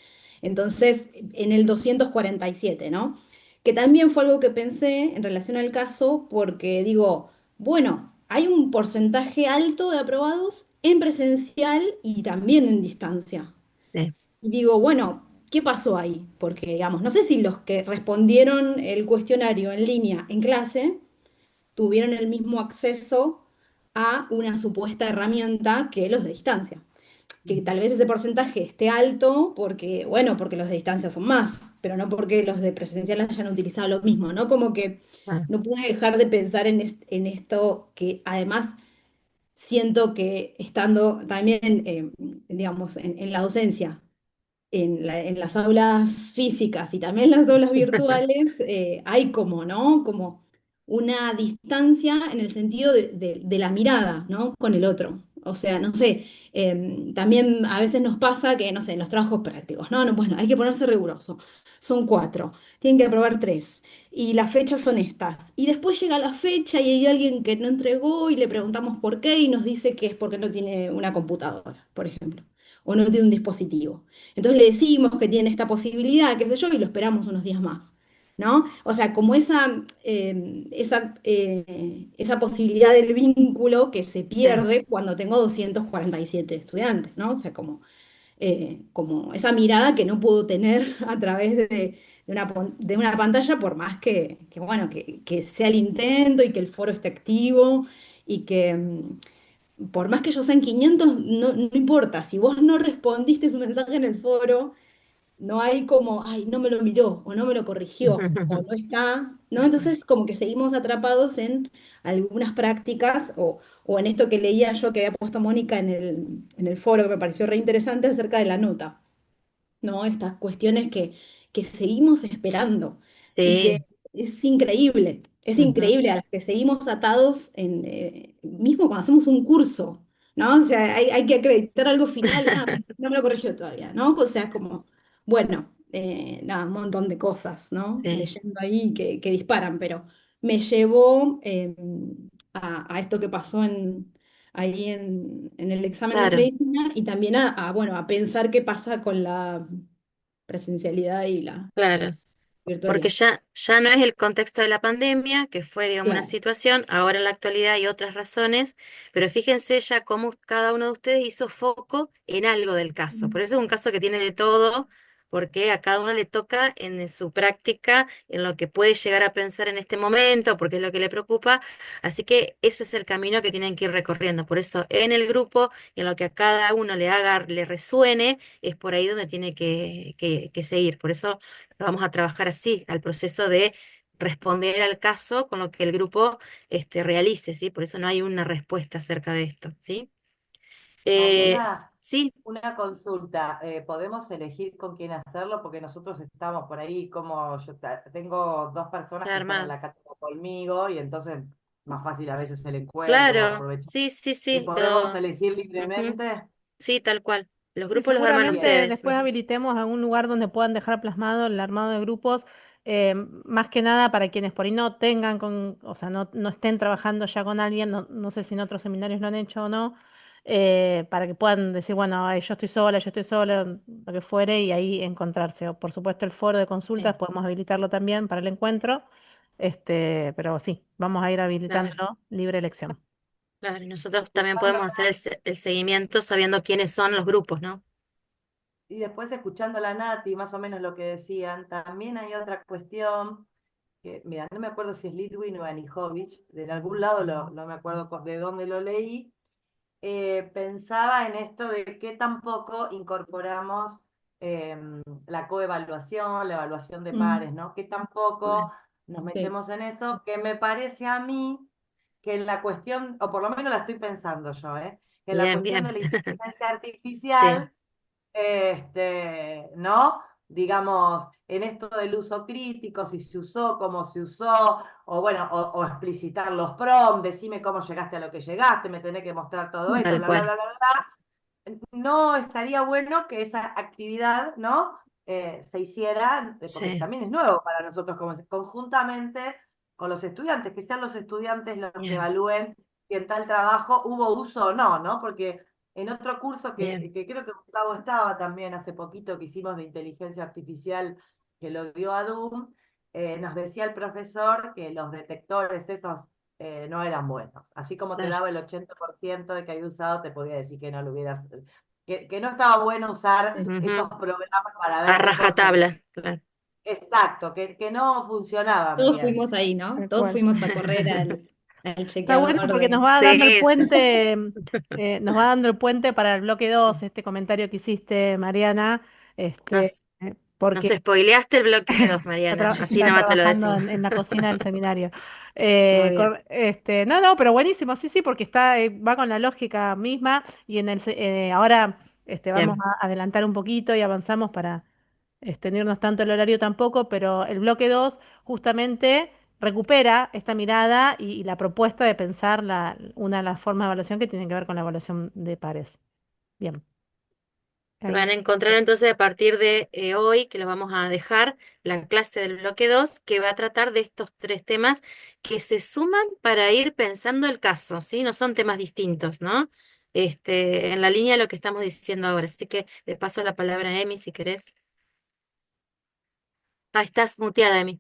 Entonces, en el 247, ¿no? Que también fue algo que pensé en relación al caso, porque digo, bueno, hay un porcentaje alto de aprobados en presencial y también en distancia. sí. Y digo, bueno, ¿qué pasó ahí? Porque, digamos, no sé si los que respondieron el cuestionario en línea en clase tuvieron el mismo acceso a una supuesta herramienta que los de distancia, que tal vez ese porcentaje esté alto porque, bueno, porque los de distancia son más, pero no porque los de presencial hayan utilizado lo mismo, ¿no? Como que Ah, no pude dejar de pensar en esto que además siento que estando también, digamos, en la docencia, en las aulas físicas y también en las aulas virtuales, hay como, ¿no? Como una distancia en el sentido de la mirada, ¿no? Con el otro. O sea, no sé, también a veces nos pasa que, no sé, en los trabajos prácticos, ¿no? No, bueno, hay que ponerse riguroso. Son 4, tienen que aprobar 3 y las fechas son estas. Y después llega la fecha y hay alguien que no entregó y le preguntamos por qué y nos dice que es porque no tiene una computadora, por ejemplo, o no tiene un dispositivo. Entonces le decimos que tiene esta posibilidad, qué sé yo, y lo esperamos unos días más, ¿no? O sea, como esa posibilidad del vínculo que se sí, pierde cuando tengo 247 estudiantes, ¿no? O sea, como esa mirada que no puedo tener a través de una pantalla, por más bueno, que sea el intento y que el foro esté activo y que por más que yo sean 500, no importa. Si vos no respondiste su mensaje en el foro, no hay como, ay, no me lo miró, o no me lo corrigió, o no está, ¿no? Entonces como que seguimos atrapados en algunas prácticas, o en esto que leía yo que había puesto Mónica en el foro, que me pareció re interesante acerca de la nota, ¿no? Estas cuestiones que seguimos esperando y que Sí. es Ujú. increíble a las que seguimos atados mismo cuando hacemos un curso, ¿no? O sea, hay que acreditar algo final y nada, no me lo corrigió todavía, ¿no? O sea, es como, bueno, nada, un montón de cosas, ¿no? Sí, Leyendo ahí que disparan, pero me llevó a esto que pasó ahí en el examen de claro, medicina y también bueno, a pensar qué pasa con la presencialidad y la claro. Porque virtualidad. ya no es el contexto de la pandemia, que fue, digamos, una Claro. situación, ahora en la actualidad hay otras razones, pero fíjense ya cómo cada uno de ustedes hizo foco en algo del caso. Por eso es un caso que tiene de todo, porque a cada uno le toca en su práctica, en lo que puede llegar a pensar en este momento, porque es lo que le preocupa. Así que ese es el camino que tienen que ir recorriendo. Por eso en el grupo, y en lo que a cada uno le haga, le resuene, es por ahí donde tiene que seguir. Por eso vamos a trabajar así, al proceso de responder al caso con lo que el grupo realice, ¿sí? Por eso no hay una respuesta acerca de esto, ¿sí? Mariana, Sí, una consulta. ¿Podemos elegir con quién hacerlo? Porque nosotros estamos por ahí, como tengo dos personas está que están en armado. la cátedra conmigo y entonces más fácil a veces el encuentro, Claro, aprovechar. sí, sí, Si sí, podemos elegir ujú, libremente, sí, tal cual. Los Y grupos los arman seguramente bien. ustedes. después Ujú. habilitemos algún lugar donde puedan dejar plasmado el armado de grupos, más que nada para quienes por ahí no tengan o sea, no estén trabajando ya con alguien, no sé si en otros seminarios lo han hecho o no, para que puedan decir, bueno, ay, yo estoy sola, lo que fuere, y ahí encontrarse. O, por supuesto, el foro de consultas Sí, podemos habilitarlo también para el encuentro, pero sí, vamos a ir claro, habilitándolo libre elección. claro. Y nosotros también Escuchando podemos hacer el seguimiento sabiendo quiénes son los grupos, ¿no? y después escuchando a la Nati, más o menos lo que decían, también hay otra cuestión que, mira, no me acuerdo si es Litwin o Anijovic, de algún lado no me acuerdo de dónde lo leí, pensaba en esto de que tampoco incorporamos eh, la coevaluación, la evaluación de Mm, pares, ¿no? Que tampoco bueno, nos sí, metemos en eso, que me parece a mí que en la cuestión, o por lo menos la estoy pensando yo, que en la Bien, cuestión de bien. la inteligencia Sí, artificial, ¿no? Digamos, en esto del uso crítico, si se usó, cómo se usó, o bueno, o explicitar los prompts, decime cómo llegaste a lo que llegaste, me tenés que mostrar todo esto, tal bla, bla, cual. bla, bla, bla. No estaría bueno que esa actividad, ¿no? Se hiciera, porque Sí, también es nuevo para nosotros, como conjuntamente con los estudiantes, que sean los estudiantes los que bien, evalúen si en tal trabajo hubo uso o no, ¿no? Porque en otro curso bien. que creo que Gustavo estaba también hace poquito, que hicimos de inteligencia artificial, que lo dio a Doom, nos decía el profesor que los detectores esos no eran buenos. Así como te Claro. daba el 80% de que había usado, te podía decir que no lo hubieras, que no estaba bueno usar esos Ujú. programas para A ver qué cosas. rajatabla, claro. Exacto, que no funcionaban todos bien. fuimos ahí, ¿no? Tal Todos cual. fuimos a correr al Está bueno chequeador porque nos de... va dando el Sí, sí. puente, nos va dando el puente para el bloque 2 este comentario que hiciste, Mariana, Nos, nos porque spoileaste el bloque 2, Mariana. Así está nomás te lo trabajando decimos. en la cocina del seminario. Muy bien. No, pero buenísimo, sí, sí, porque va con la lógica misma y ahora vamos Bien. a adelantar un poquito y avanzamos para no irnos tanto el horario tampoco, pero el bloque 2 justamente recupera esta mirada y la propuesta de pensar una de las formas de evaluación que tienen que ver con la evaluación de pares. Bien, Se van ahí. a encontrar entonces a partir de hoy, que los vamos a dejar, la clase del bloque 2 que va a tratar de estos tres temas que se suman para ir pensando el caso, ¿sí? No son temas distintos, ¿no? En la línea de lo que estamos diciendo ahora. Así que le paso la palabra a Emi, si querés. Ah, estás muteada, Emi.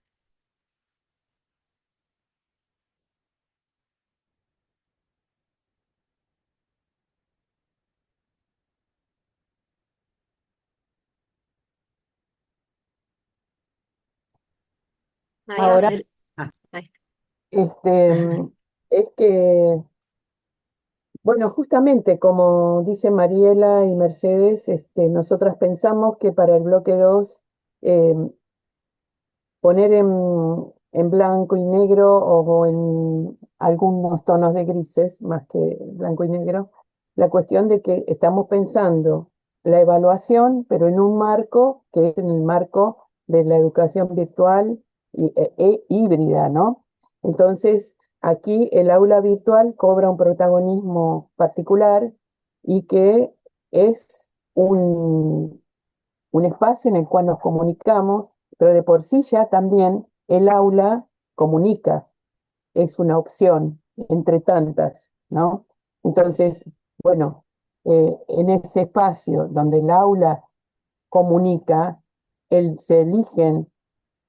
Ahí Ahora, hacer. Ah, ahí está. este, es que Bueno, justamente como dicen Mariela y Mercedes, nosotras pensamos que para el bloque 2 eh, poner en blanco y negro o en algunos tonos de grises, más que blanco y negro, la cuestión de que estamos pensando la evaluación, pero en un marco que es en el marco de la educación virtual e híbrida, ¿no? Entonces, aquí el aula virtual cobra un protagonismo particular y que es un espacio en el cual nos comunicamos, pero de por sí ya también el aula comunica, es una opción entre tantas, ¿no? Entonces, bueno, en ese espacio donde el aula comunica, se eligen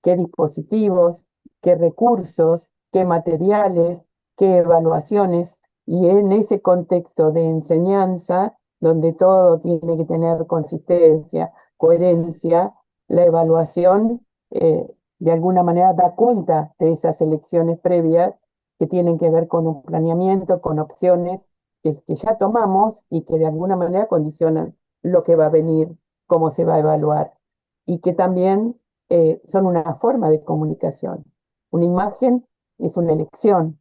qué dispositivos, qué recursos, qué materiales, qué evaluaciones, y en ese contexto de enseñanza, donde todo tiene que tener consistencia, coherencia, la evaluación de alguna manera da cuenta de esas elecciones previas que tienen que ver con un planeamiento, con opciones que ya tomamos y que de alguna manera condicionan lo que va a venir, cómo se va a evaluar, y que también son una forma de comunicación. Una imagen es una elección,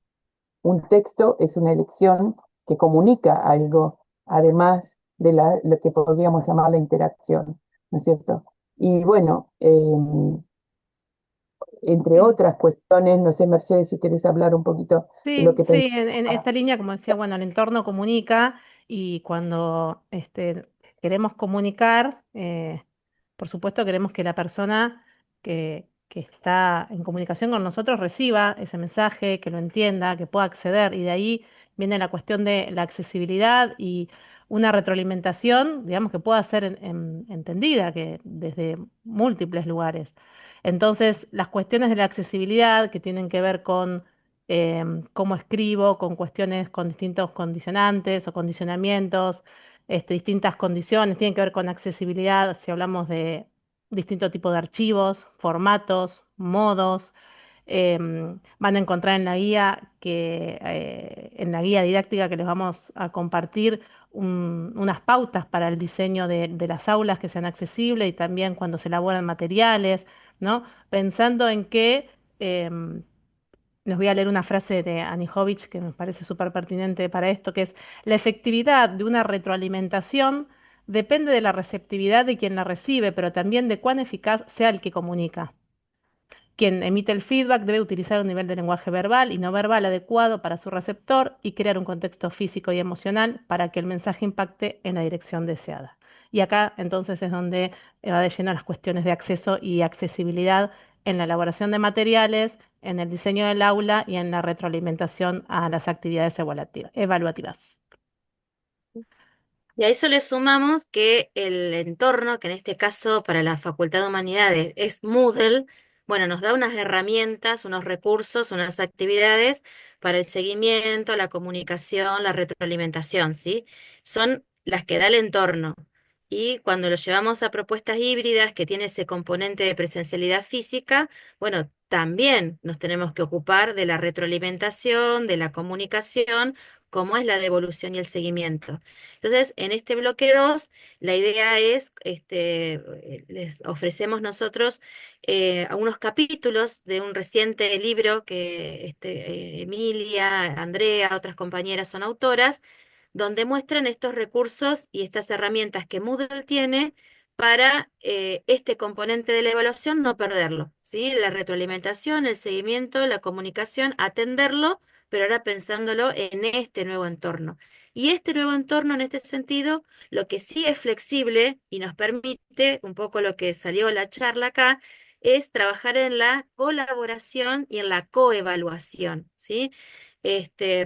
un texto es una elección que comunica algo, además de lo que podríamos llamar la interacción, ¿no es cierto? Y bueno, entre Sí. otras cuestiones, no sé, Mercedes, si quieres hablar un poquito de lo Sí, que sí, pensás. en esta línea, como decía, bueno, el entorno comunica y cuando queremos comunicar, por supuesto queremos que la persona que está en comunicación con nosotros reciba ese mensaje, que lo entienda, que pueda acceder y de ahí viene la cuestión de la accesibilidad y una retroalimentación, digamos, que pueda ser entendida que desde múltiples lugares. Entonces, las cuestiones de la accesibilidad que tienen que ver con cómo escribo, con cuestiones con distintos condicionantes o condicionamientos, distintas condiciones, tienen que ver con accesibilidad, si hablamos de distintos tipos de archivos, formatos, modos. Van a encontrar en la guía en la guía didáctica que les vamos a compartir unas pautas para el diseño de las aulas que sean accesibles y también cuando se elaboran materiales, ¿no? Pensando en que les voy a leer una frase de Anijovic que me parece súper pertinente para esto, que es, la efectividad de una retroalimentación depende de la receptividad de quien la recibe, pero también de cuán eficaz sea el que comunica. Quien emite el feedback debe utilizar un nivel de lenguaje verbal y no verbal adecuado para su receptor y crear un contexto físico y emocional para que el mensaje impacte en la dirección deseada. Y acá entonces es donde va de lleno las cuestiones de acceso y accesibilidad en la elaboración de materiales, en el diseño del aula y en la retroalimentación a las actividades evaluativas. Y a eso le sumamos que el entorno, que en este caso para la Facultad de Humanidades es Moodle, bueno, nos da unas herramientas, unos recursos, unas actividades para el seguimiento, la comunicación, la retroalimentación, ¿sí? Son las que da el entorno. Y cuando lo llevamos a propuestas híbridas que tiene ese componente de presencialidad física, bueno, también nos tenemos que ocupar de la retroalimentación, de la comunicación, como es la devolución y el seguimiento. Entonces, en este bloque 2 la idea es, les ofrecemos nosotros algunos capítulos de un reciente libro que Emilia, Andrea, otras compañeras son autoras, donde muestran estos recursos y estas herramientas que Moodle tiene para este componente de la evaluación no perderlo, ¿sí? La retroalimentación, el seguimiento, la comunicación, atenderlo, pero ahora pensándolo en este nuevo entorno. Y este nuevo entorno, en este sentido, lo que sí es flexible y nos permite, un poco lo que salió la charla acá, es trabajar en la colaboración y en la coevaluación, ¿sí?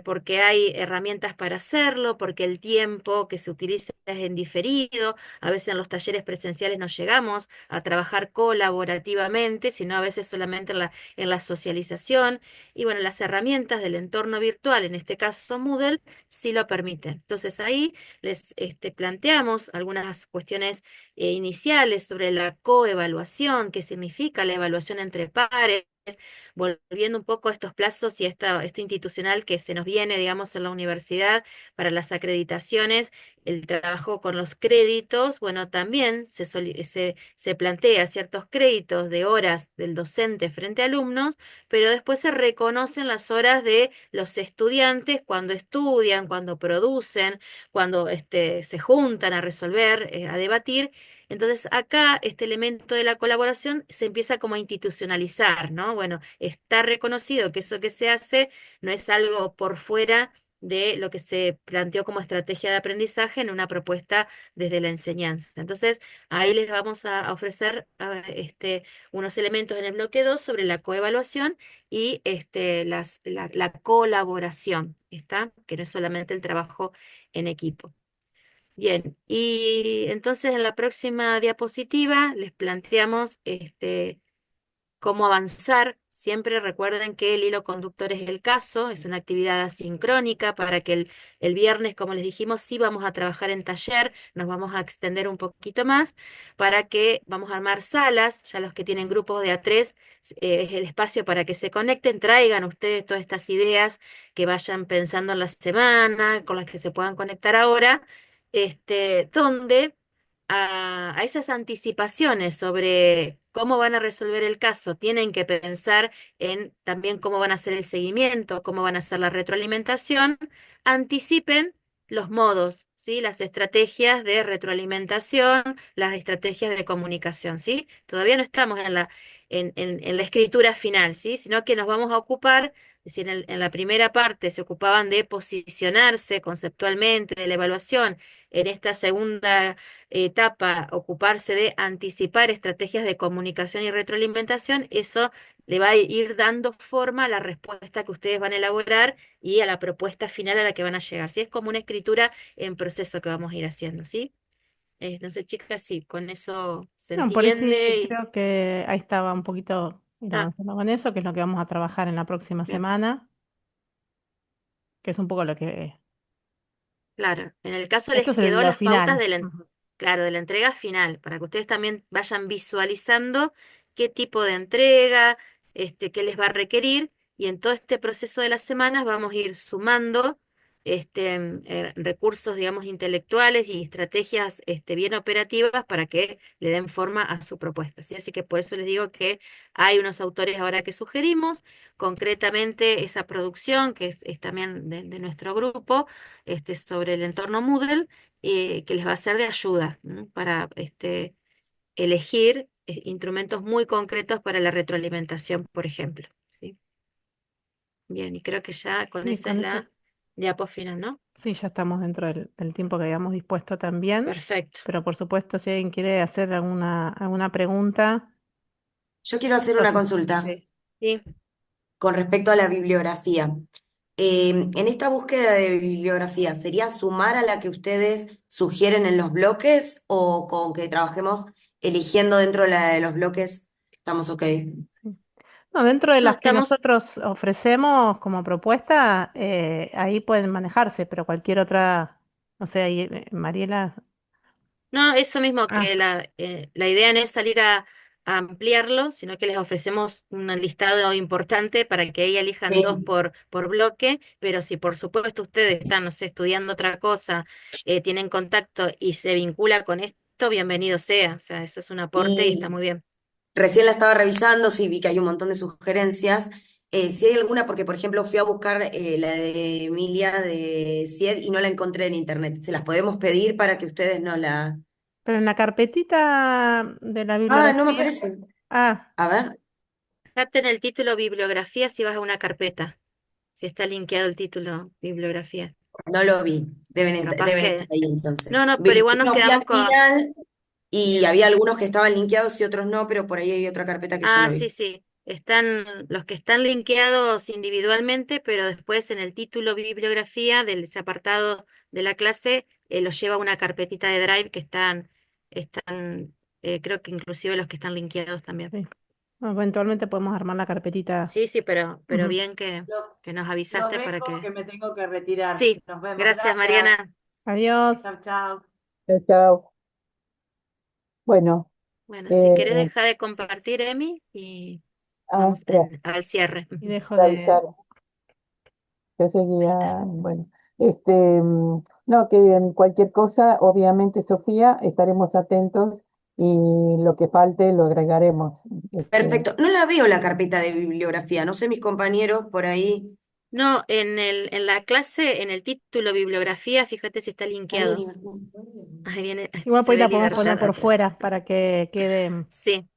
Porque hay herramientas para hacerlo, porque el tiempo que se utiliza es en diferido. A veces en los talleres presenciales no llegamos a trabajar colaborativamente, sino a veces solamente en la socialización. Y bueno, las herramientas del entorno virtual, en este caso Moodle, sí lo permiten. Entonces ahí les planteamos algunas cuestiones iniciales sobre la coevaluación, qué significa la evaluación entre pares, volviendo un poco a estos plazos y esto institucional que se nos viene, digamos, en la universidad para las acreditaciones, el trabajo con los créditos, bueno, también se plantea ciertos créditos de horas del docente frente a alumnos, pero después se reconocen las horas de los estudiantes cuando estudian, cuando producen, cuando se juntan a resolver, a debatir. Entonces acá este elemento de la colaboración se empieza como a institucionalizar, ¿no? Bueno, está reconocido que eso que se hace no es algo por fuera de lo que se planteó como estrategia de aprendizaje en una propuesta desde la enseñanza. Entonces, ahí les vamos a ofrecer unos elementos en el bloque 2 sobre la coevaluación y la colaboración, ¿está? Que no es solamente el trabajo en equipo. Bien, y entonces en la próxima diapositiva les planteamos cómo avanzar. Siempre recuerden que el hilo conductor es el caso, es una actividad asincrónica para que el viernes, como les dijimos, sí vamos a trabajar en taller, nos vamos a extender un poquito más para que vamos a armar salas, ya los que tienen grupos de A3, es el espacio para que se conecten, traigan ustedes todas estas ideas que vayan pensando en la semana, con las que se puedan conectar ahora, donde a esas anticipaciones sobre cómo van a resolver el caso, tienen que pensar en también cómo van a hacer el seguimiento, cómo van a hacer la retroalimentación, anticipen los modos, ¿sí? Las estrategias de retroalimentación, las estrategias de comunicación, ¿sí? Todavía no estamos en la escritura final, ¿sí? Sino que nos vamos a ocupar, es decir, en la primera parte se ocupaban de posicionarse conceptualmente, de la evaluación, en esta segunda etapa ocuparse de anticipar estrategias de comunicación y retroalimentación, eso le va a ir dando forma a la respuesta que ustedes van a elaborar y a la propuesta final a la que van a llegar. ¿Sí? Es como una escritura en proceso que vamos a ir haciendo, ¿sí? No sé, chicas, sí, con eso se No, por eso entiende. creo que ahí estaba un poquito ir Ah, avanzando con eso, que es lo que vamos a trabajar en la próxima bien. semana, que es un poco lo que... Claro, en el caso Esto les es quedó lo las pautas final. Ujú. claro, de la entrega final, para que ustedes también vayan visualizando qué tipo de entrega, qué les va a requerir, y en todo este proceso de las semanas vamos a ir sumando recursos, digamos, intelectuales y estrategias bien operativas para que le den forma a su propuesta, ¿sí? Así que por eso les digo que hay unos autores ahora que sugerimos, concretamente esa producción que es también de nuestro grupo sobre el entorno Moodle, que les va a ser de ayuda, ¿no? Para elegir instrumentos muy concretos para la retroalimentación, por ejemplo. ¿Sí? Bien, y creo que ya con Y esa es con eso, la diapo final, ¿no? sí, ya estamos dentro del tiempo que habíamos dispuesto también, Perfecto. pero por supuesto, si alguien quiere hacer alguna pregunta, Yo quiero hacer una entonces, consulta sí. Sí. con respecto a la bibliografía. En esta búsqueda de bibliografía, ¿sería sumar a la que ustedes sugieren en los bloques o con que trabajemos eligiendo dentro de la de los bloques? Estamos ok. No, dentro de No, las que estamos, nosotros ofrecemos como propuesta, ahí pueden manejarse, pero cualquier otra, no sé, ahí, Mariela. no, eso mismo, Ah, que la idea no es salir a ampliarlo, sino que les ofrecemos un listado importante para que ahí elijan dos Sí. por bloque, pero si por supuesto ustedes están, no sé, estudiando otra cosa, tienen contacto y se vincula con esto, bienvenido sea, o sea, eso es un aporte y está Y muy bien. recién la estaba revisando, sí vi que hay un montón de sugerencias. Si hay alguna, porque por ejemplo fui a buscar la de Emilia de Cied y no la encontré en internet. ¿Se las podemos pedir para que ustedes no la... pero en la carpetita de la Ah, no me bibliografía, aparece. ah, A ver, Fíjate en el título bibliografía si vas a una carpeta, si está linkeado el título bibliografía. no lo vi. Capaz Deben estar que... ahí No, entonces. no, pero igual nos No fui quedamos al con... final y Bien. había algunos que estaban linkeados y otros no, pero por ahí hay otra carpeta que ya Ah, lo sí, vi. sí. Están los que están linkeados individualmente, pero después en el título bibliografía del ese apartado de la clase los lleva a una carpetita de Drive que creo que inclusive los que están linkeados también. sí. Bueno, eventualmente podemos armar la carpetita. Sí, sí, pero Ujú. bien Lo- que nos Los avisaste para dejo que que... me tengo que retirar. Sí, Nos vemos. gracias Gracias. Mariana. Adiós. Chao, chao. Chao, chao. Bueno, Bueno, si eh, querés dejar de compartir, Emi, y Ah, Vamos espera, al cierre. Y dejo para de... avisar. Yo seguía, bueno, no, que en cualquier cosa, obviamente, Sofía, estaremos atentos y lo que falte lo agregaremos. Perfecto. No la veo la carpeta de bibliografía. No sé mis compañeros por ahí. No, en la clase, en el título bibliografía, fíjate si está Ahí, linkeado. libertad. Ahí viene, Igual se pues ve la podemos poner libertad por atrás. fuera para que quede... Sí,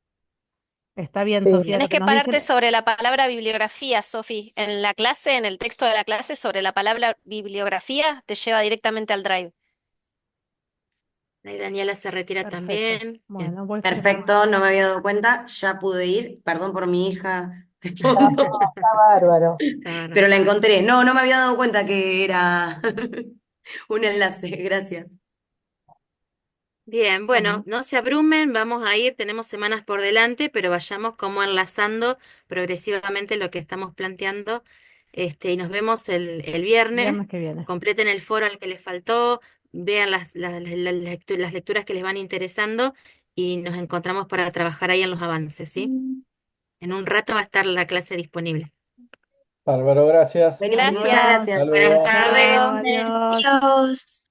Está bien, Sí, Sofía, lo Tenés que que nos pararte dicen. sobre la palabra bibliografía, Sofi. En la clase, en el texto de la clase, sobre la palabra bibliografía, te lleva directamente al Drive. ahí Daniela se retira Perfecto. también. Bien. Bueno, voy firmando. Perfecto, no me había dado cuenta. Ya pude ir. Perdón por mi hija de ah, fondo. está bárbaro. Está bárbaro. Pero la encontré. No, no me había dado cuenta que era un enlace. Gracias. Bien, bueno, Bueno, no se abrumen, vamos a ir, tenemos semanas por delante, pero vayamos como enlazando progresivamente lo que estamos planteando. Y nos vemos el viernes. viernes que viene. Completen el foro al que les faltó, vean las lecturas que les van interesando y nos encontramos para trabajar ahí en los avances, ¿sí? En un rato va a estar la clase disponible. Bárbaro, gracias. Buenísimo, muchas Gracias. Adiós. gracias. Hasta Buenas luego. Chao, tardes. adiós. Adiós.